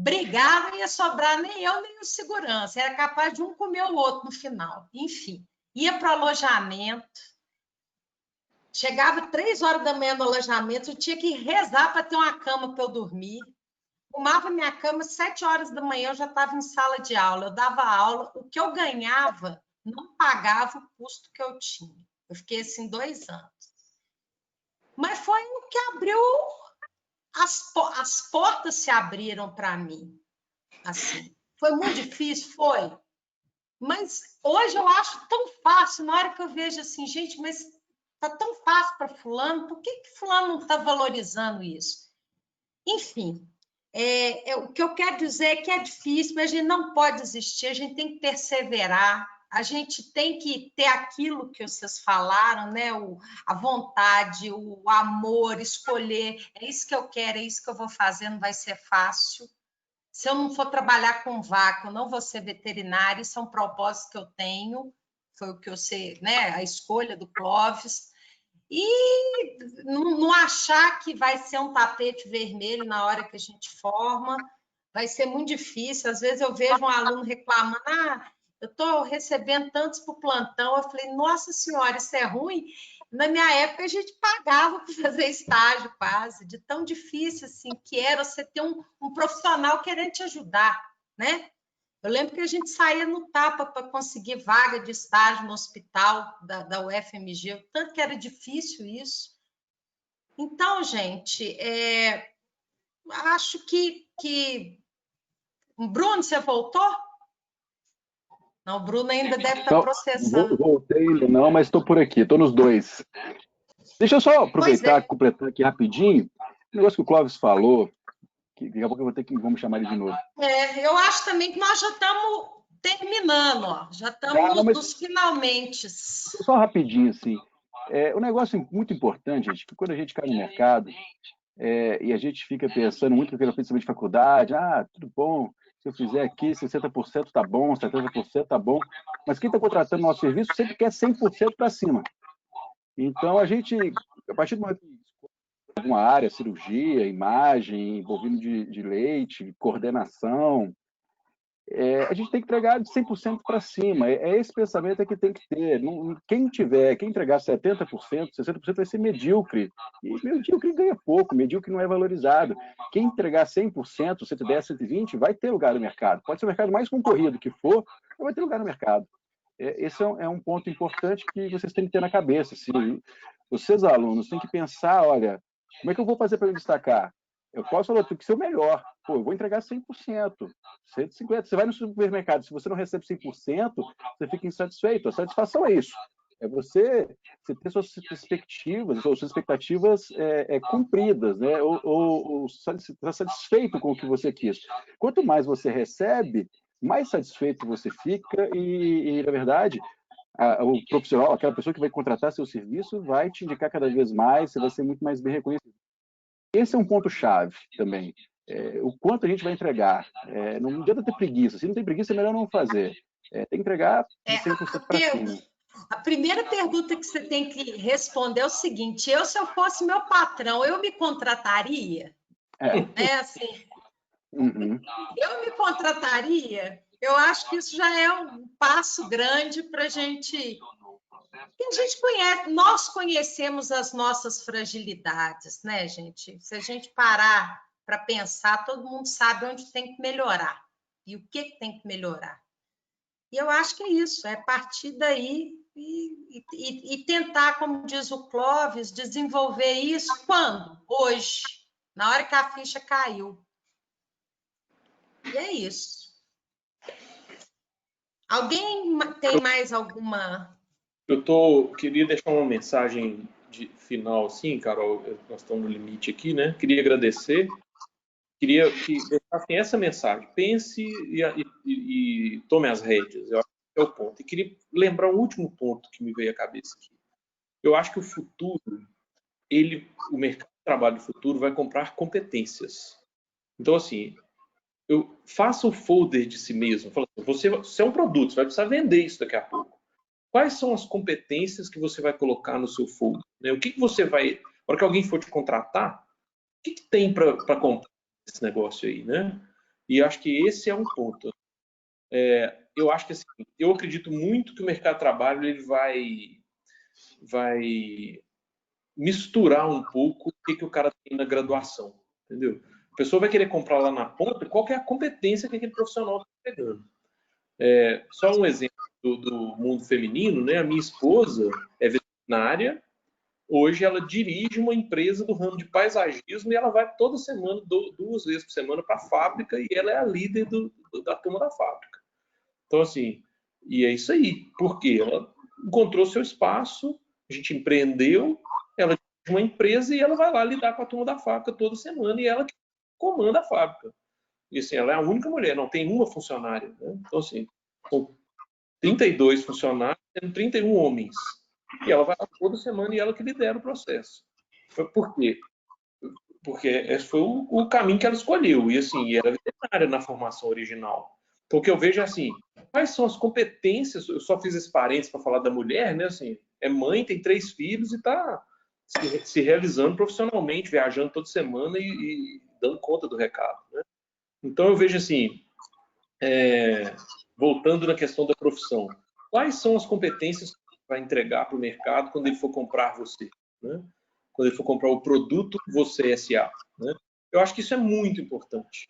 brigar, não ia sobrar nem eu, nem o segurança. Era capaz de um comer o outro no final. Enfim, ia para o alojamento. Chegava 3 horas da manhã no alojamento, eu tinha que rezar para ter uma cama para eu dormir. Arrumava minha cama, 7 horas da manhã eu já estava em sala de aula. Eu dava aula, o que eu ganhava não pagava o custo que eu tinha. Eu fiquei assim 2 anos. Mas foi o que abriu... As portas se abriram para mim. Assim, foi muito difícil, foi. Mas hoje eu acho tão fácil, na hora que eu vejo assim, gente, mas tá tão fácil para fulano, por que fulano não está valorizando isso? Enfim, o que eu quero dizer é que é difícil, mas a gente não pode desistir, a gente tem que perseverar, a gente tem que ter aquilo que vocês falaram, né? A vontade, o amor, escolher, é isso que eu quero, é isso que eu vou fazer, não vai ser fácil. Se eu não for trabalhar com vaca, eu não vou ser veterinária, isso é um propósito que eu tenho, foi o que eu sei, né? A escolha do Clóvis. E não achar que vai ser um tapete vermelho na hora que a gente forma, vai ser muito difícil. Às vezes eu vejo um aluno reclamando, eu estou recebendo tantos por plantão. Eu falei, nossa senhora, isso é ruim? Na minha época, a gente pagava para fazer estágio quase, de tão difícil assim, que era você ter um profissional querendo te ajudar, né? Eu lembro que a gente saía no tapa para conseguir vaga de estágio no hospital da UFMG, tanto que era difícil isso. Então, gente, acho que... Bruno, você voltou? Não, o Bruno ainda deve estar processando. Voltei ainda não, mas estou por aqui, estou nos dois. Deixa eu só aproveitar, completar aqui rapidinho, o negócio que o Clóvis falou, que daqui a pouco eu vou ter que, vamos chamar ele de novo. Eu acho também que nós já estamos terminando, ó. Já estamos nos finalmente. Só rapidinho, assim. Um negócio muito importante, gente, que quando a gente cai no mercado e a gente fica pensando muito naquele pensamento de faculdade, tudo bom, se eu fizer aqui 60% tá bom, 70% tá bom, mas quem está contratando nosso serviço sempre quer 100% para cima. Então, a gente, a partir do momento que alguma área, cirurgia, imagem, bovino de leite, coordenação, a gente tem que entregar de 100% para cima. Esse pensamento que tem que ter. Quem entregar 70%, 60% vai ser medíocre. E medíocre ganha pouco, medíocre não é valorizado. Quem entregar 100%, 110%, 120%, vai ter lugar no mercado. Pode ser o mercado mais concorrido que for, mas vai ter lugar no mercado. Esse é um ponto importante que vocês têm que ter na cabeça. Assim. Vocês, alunos, têm que pensar, olha, como é que eu vou fazer para me destacar? Eu posso falar, tem que ser o melhor. Pô, eu vou entregar 100%, 150%. Você vai no supermercado, se você não recebe 100%, você fica insatisfeito. A satisfação é isso. É você ter suas perspectivas, suas expectativas cumpridas, né? ou estar satisfeito com o que você quis. Quanto mais você recebe, mais satisfeito você fica e na verdade, o profissional, aquela pessoa que vai contratar seu serviço, vai te indicar cada vez mais, você vai ser muito mais bem reconhecido. Esse é um ponto-chave também. O quanto a gente vai entregar. Não adianta ter preguiça. Se não tem preguiça, é melhor não fazer. Tem que entregar de 100% para cima. A primeira pergunta que você tem que responder é o seguinte: se eu fosse meu patrão, eu me contrataria? Assim, eu me contrataria? Eu acho que isso já é um passo grande para a gente... Porque a gente conhece, nós conhecemos as nossas fragilidades, né, gente? Se a gente parar para pensar, todo mundo sabe onde tem que melhorar e o que tem que melhorar. E eu acho que é isso, é partir daí e tentar, como diz o Clóvis, desenvolver isso quando? Hoje, na hora que a ficha caiu. E é isso. Alguém tem mais alguma... Queria deixar uma mensagem final, assim, Carol, nós estamos no limite aqui, né? Queria agradecer, queria que deixassem essa mensagem, pense e tome as rédeas, eu acho que é o ponto. E queria lembrar um último ponto que me veio à cabeça aqui. Eu acho que o futuro, o mercado de trabalho do futuro vai comprar competências. Então, assim, faça o folder de si mesmo, fala assim, você é um produto, você vai precisar vender isso daqui a pouco. Quais são as competências que você vai colocar no seu folder? Né? O que você vai... Na hora que alguém for te contratar, o que tem para comprar esse negócio aí? Né? E acho que esse é um ponto. Eu acho que assim, eu acredito muito que o mercado de trabalho ele vai misturar um pouco o que o cara tem na graduação. Entendeu? A pessoa vai querer comprar lá na ponta qual que é a competência que aquele profissional está pegando. Só um exemplo do mundo feminino, né? A minha esposa é veterinária, hoje ela dirige uma empresa do ramo de paisagismo e ela vai toda semana, 2 vezes por semana para a fábrica e ela é a líder da turma da fábrica. Então, assim, e é isso aí. Por quê? Ela encontrou seu espaço, a gente empreendeu, ela dirige uma empresa e ela vai lá lidar com a turma da fábrica toda semana e ela que comanda a fábrica. E assim, ela é a única mulher, não tem uma funcionária. Né? Então, assim, são 32 funcionários, tendo 31 homens. E ela vai lá toda semana e ela que lidera o processo. Por quê? Porque esse foi o caminho que ela escolheu. E assim, era veterinária na formação original. Então, o que eu vejo é assim, quais são as competências? Eu só fiz esse parênteses para falar da mulher, né? Assim, é mãe, tem 3 filhos e está se realizando profissionalmente, viajando toda semana e dando conta do recado. Né? Então, eu vejo assim, voltando na questão da profissão, quais são as competências que você vai entregar para o mercado quando ele for comprar você? Né? Quando ele for comprar o produto Você S.A. Né? Eu acho que isso é muito importante.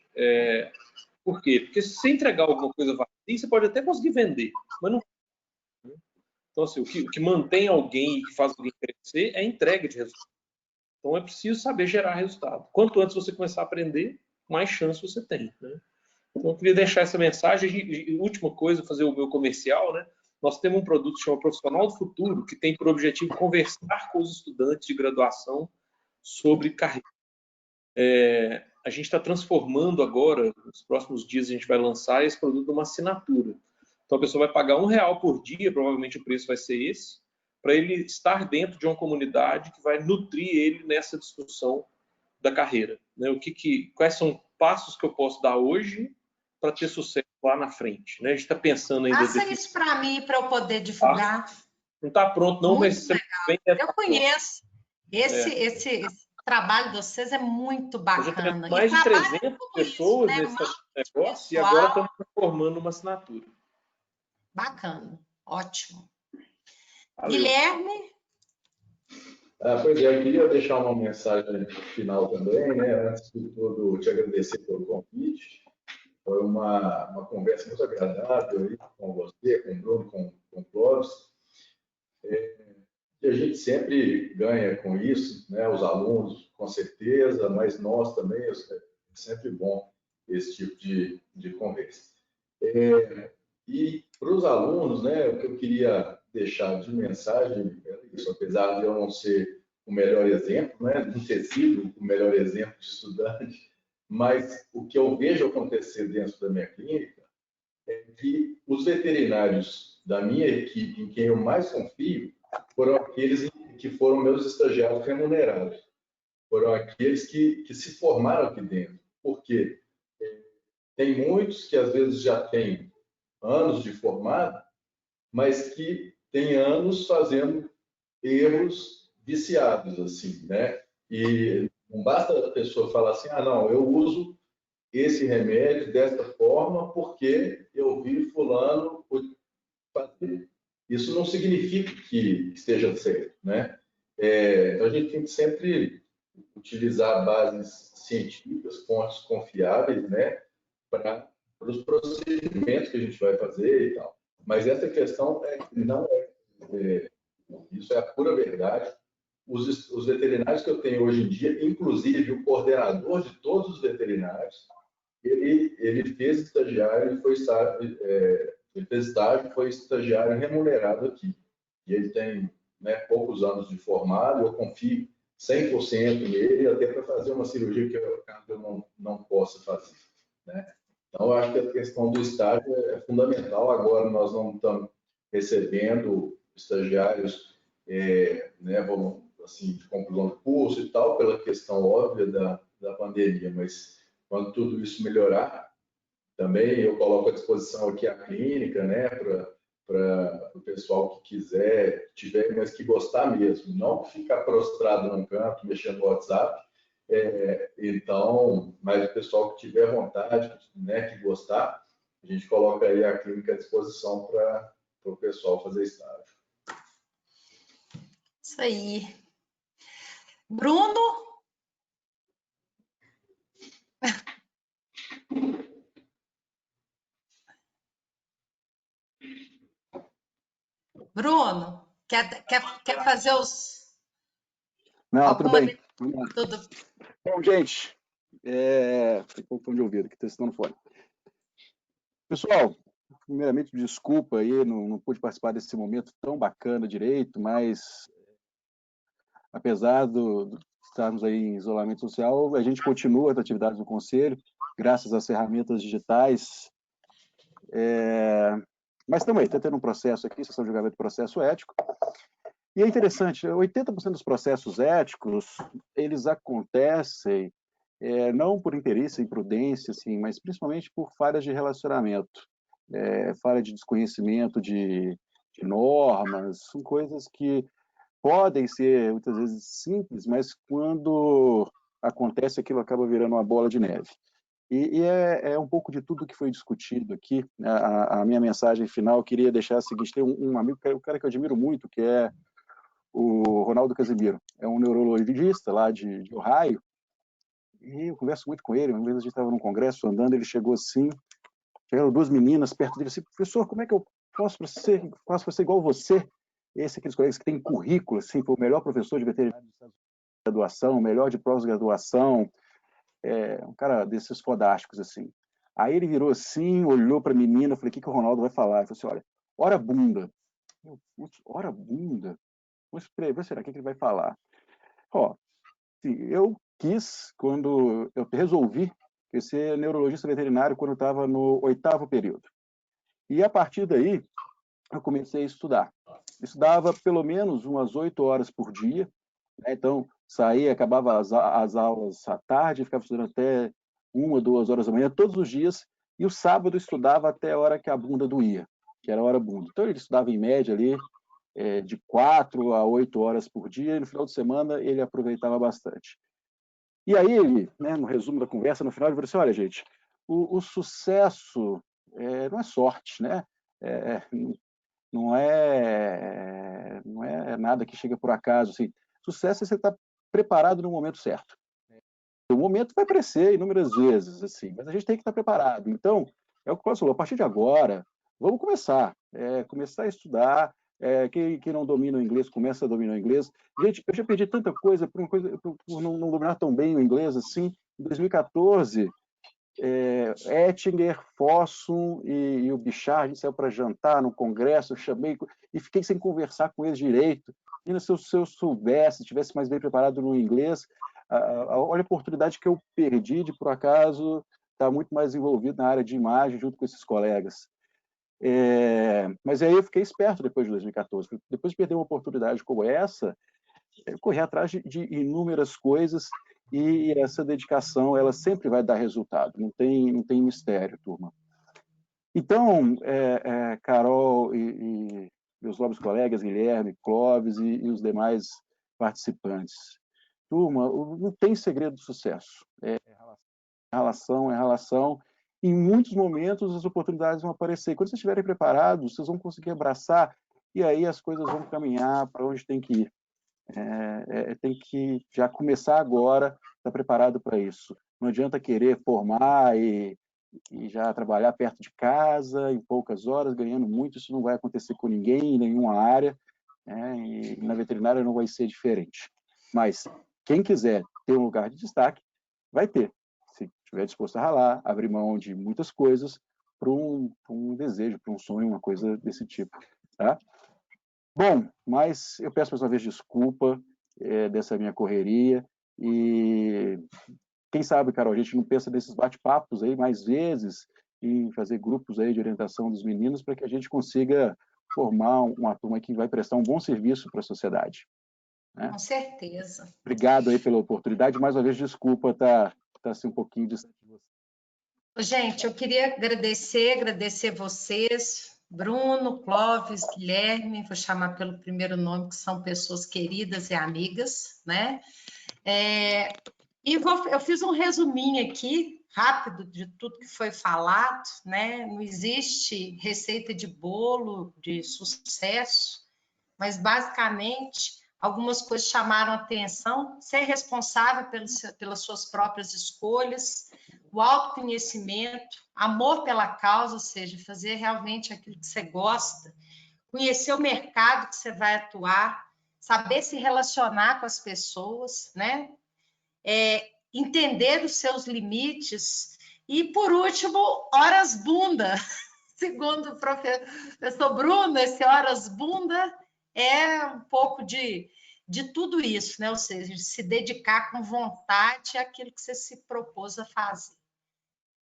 Por quê? Porque se você entregar alguma coisa vazia, você pode até conseguir vender, mas não. Então, assim, o que mantém alguém e que faz alguém crescer é a entrega de resultado. Então é preciso saber gerar resultado. Quanto antes você começar a aprender, mais chance você tem, né? Então eu queria deixar essa mensagem. E última coisa, fazer o meu comercial, né? Nós temos um produto que chama Profissional do Futuro, que tem por objetivo conversar com os estudantes de graduação sobre carreira. A gente está transformando agora, nos próximos dias a gente vai lançar esse produto numa assinatura. Então a pessoa vai pagar R$1 por dia, provavelmente o preço vai ser esse, para ele estar dentro de uma comunidade que vai nutrir ele nessa discussão da carreira, né? Quais são passos que eu posso dar hoje para ter sucesso lá na frente, né? A gente está pensando ainda... Passa isso para mim, para eu poder divulgar. Não está pronto não, muito mas... legal. Eu conheço. Esse trabalho de vocês é muito bacana. Mais de 300 pessoas isso, né? nesse negócio, e agora estamos transformando uma assinatura. Bacana, ótimo. Valeu. Guilherme? Pois é, eu queria deixar uma mensagem final também, né? Antes de tudo, te agradecer pelo convite. Foi uma conversa muito agradável aí com você, com o Bruno, com o Clóvis. E a gente sempre ganha com isso, né? Os alunos, com certeza, mas nós também, é sempre bom esse tipo de conversa. E para os alunos, né, o que eu queria deixar de mensagem é isso, apesar de eu não ser o melhor exemplo, né, não ter sido o melhor exemplo de estudante, mas o que eu vejo acontecer dentro da minha clínica é que os veterinários da minha equipe, em quem eu mais confio, foram aqueles que foram meus estagiários remunerados, foram aqueles que se formaram aqui dentro. Por quê? Tem muitos que às vezes já têm anos de formado, mas que têm anos fazendo erros viciados, assim, né? E não basta a pessoa falar assim, não, eu uso esse remédio desta forma porque eu vi fulano fazer. Isso não significa que esteja certo, né? Então a gente tem que sempre utilizar bases científicas, fontes confiáveis, né? Para os procedimentos que a gente vai fazer e tal. Mas essa questão não isso é a pura verdade. Os veterinários que eu tenho hoje em dia, inclusive o coordenador de todos os veterinários, ele fez estagiário, ele fez estágio, foi estagiário remunerado aqui. E ele tem, né, poucos anos de formado, eu confio 100% nele, até para fazer uma cirurgia que eu não possa fazer, né? Então, eu acho que a questão do estágio é fundamental. Agora, nós não estamos recebendo estagiários, né, assim, de conclusão do curso e tal, pela questão óbvia da pandemia, mas quando tudo isso melhorar, também eu coloco à disposição aqui a clínica, né, para o pessoal que tiver, mas que gostar mesmo, não ficar prostrado num canto, mexendo no WhatsApp. Então, mas o pessoal que tiver vontade, né, que gostar, a gente coloca aí a clínica à disposição para o pessoal fazer estágio. Isso aí. Bruno? Bruno, quer fazer os... Não, tudo bem. Tudo. Bom, gente, tem um pouco de ouvido aqui, testando fone. Pessoal, primeiramente, desculpa aí, não pude participar desse momento tão bacana direito, mas apesar de estarmos aí em isolamento social, a gente continua as atividades do Conselho, graças às ferramentas digitais. Mas estamos aí, está tendo um processo aqui, sessão de julgamento de processo ético. E é interessante, 80% dos processos éticos, eles acontecem não por interesse, imprudência, assim, mas principalmente por falhas de relacionamento, falha de desconhecimento de normas, são coisas que podem ser, muitas vezes, simples, mas quando acontece, aquilo acaba virando uma bola de neve. E é um pouco de tudo que foi discutido aqui. A minha mensagem final, eu queria deixar a seguinte: tem um amigo, um cara que eu admiro muito, que é o Ronaldo Casimiro. É um neurologista lá de Ohio, e eu converso muito com ele. Uma vez a gente estava num congresso andando, ele chegou assim, chegaram duas meninas perto dele assim: professor, como é que eu faço para ser igual você? Aqueles colegas que têm currículo, assim, foi o melhor professor de veterinário dos Estados Unidos. graduação, melhor de pós-graduação, um cara desses fodásticos, assim. Aí ele virou assim, olhou para a menina, eu falei, o que o Ronaldo vai falar? Ele falou assim, olha, ora bunda. Ora bunda? Vamos escrever, será que ele vai falar? Ó, eu quis, quando eu resolvi ser neurologista veterinário quando eu estava no 8º período. E a partir daí, eu comecei a estudar. Estudava pelo menos umas 8 horas por dia, né? Então, saía, acabava as aulas à tarde, ficava estudando até 1 ou 2 horas da manhã, todos os dias, e o sábado estudava até a hora que a bunda doía, que era a hora bunda. Então, ele estudava em média ali, de 4 a 8 horas por dia, e no final de semana ele aproveitava bastante. E aí ele, né, no resumo da conversa, no final, ele falou assim, olha, gente, o sucesso não é sorte, né? Não é nada que chega por acaso. Assim. Sucesso é você estar preparado no momento certo. O momento vai aparecer inúmeras vezes, assim, mas a gente tem que estar preparado. Então, é o que o Cláudio falou, a partir de agora, vamos começar a estudar. Quem não domina o inglês, começa a dominar o inglês. Gente, eu já perdi tanta coisa por não dominar tão bem o inglês assim. Em 2014, Ettinger, Fossum e o Bichard, a gente saiu para jantar no congresso, eu chamei e fiquei sem conversar com eles direito. E se eu soubesse, tivesse mais bem preparado no inglês, olha a oportunidade que eu perdi de, por acaso, estar muito mais envolvido na área de imagem junto com esses colegas. Mas aí eu fiquei esperto depois de 2014. Depois de perder uma oportunidade como essa, eu corri atrás de inúmeras coisas e essa dedicação ela sempre vai dar resultado. Não tem mistério, turma. Então, Carol e meus nobres colegas, Guilherme, Clóvis e os demais participantes. Turma, não tem segredo do sucesso. É relação. Em muitos momentos, as oportunidades vão aparecer. Quando vocês estiverem preparados, vocês vão conseguir abraçar e aí as coisas vão caminhar para onde tem que ir. Tem que já começar agora, estar preparado para isso. Não adianta querer formar e já trabalhar perto de casa, em poucas horas, ganhando muito. Isso não vai acontecer com ninguém, em nenhuma área. E na veterinária não vai ser diferente. Mas quem quiser ter um lugar de destaque, vai ter. Se estiver disposto a ralar, abrir mão de muitas coisas para um desejo, para um sonho, uma coisa desse tipo. Tá? Bom, mas eu peço mais uma vez desculpa dessa minha correria e quem sabe, Carol, a gente não pensa nesses bate-papos aí mais vezes em fazer grupos aí de orientação dos meninos para que a gente consiga formar uma turma que vai prestar um bom serviço para a sociedade. Né? Com certeza. Obrigado aí pela oportunidade. Mais uma vez, desculpa estar assim um pouquinho distante de você. Gente, eu queria agradecer vocês, Bruno, Clóvis, Guilherme, vou chamar pelo primeiro nome, que são pessoas queridas e amigas, né? Eu fiz um resuminho aqui, rápido, de tudo que foi falado, né? Não existe receita de bolo de sucesso, mas basicamente algumas coisas chamaram atenção: ser responsável pelas suas próprias escolhas, o autoconhecimento, amor pela causa, ou seja, fazer realmente aquilo que você gosta, conhecer o mercado que você vai atuar, saber se relacionar com as pessoas, né? Entender os seus limites e, por último, horas bunda. Segundo o professor Bruno, esse horas bunda é um pouco de tudo isso, né? Ou seja, se dedicar com vontade àquilo que você se propôs a fazer.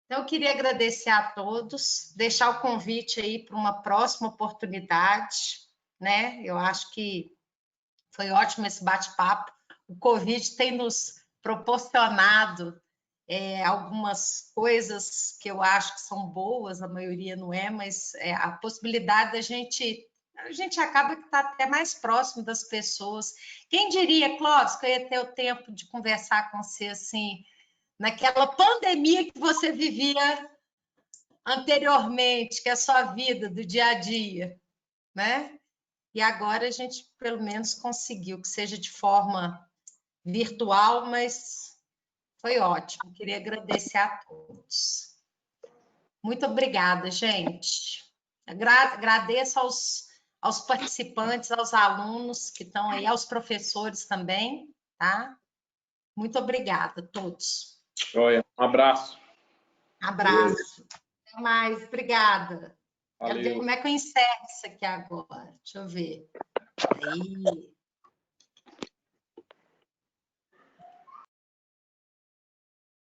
Então, eu queria agradecer a todos, deixar o convite aí para uma próxima oportunidade, né? Eu acho que foi ótimo esse bate-papo. O Covid tem nos proporcionado algumas coisas que eu acho que são boas, a maioria não é, mas a possibilidade da gente acaba que está até mais próximo das pessoas. Quem diria, Clóvis, que eu ia ter o tempo de conversar com você assim, naquela pandemia que você vivia anteriormente, que é a sua vida do dia a dia, né? E agora a gente, pelo menos, conseguiu que seja de forma virtual, mas foi ótimo. Queria agradecer a todos. Muito obrigada, gente. Agradeço aos participantes, aos alunos que estão aí, aos professores também, tá? Muito obrigada a todos. Joia. Um abraço. Abraço. Até mais. Obrigada. Quero ver Valeu. como é que eu encerro isso aqui agora. Deixa eu ver. Aí.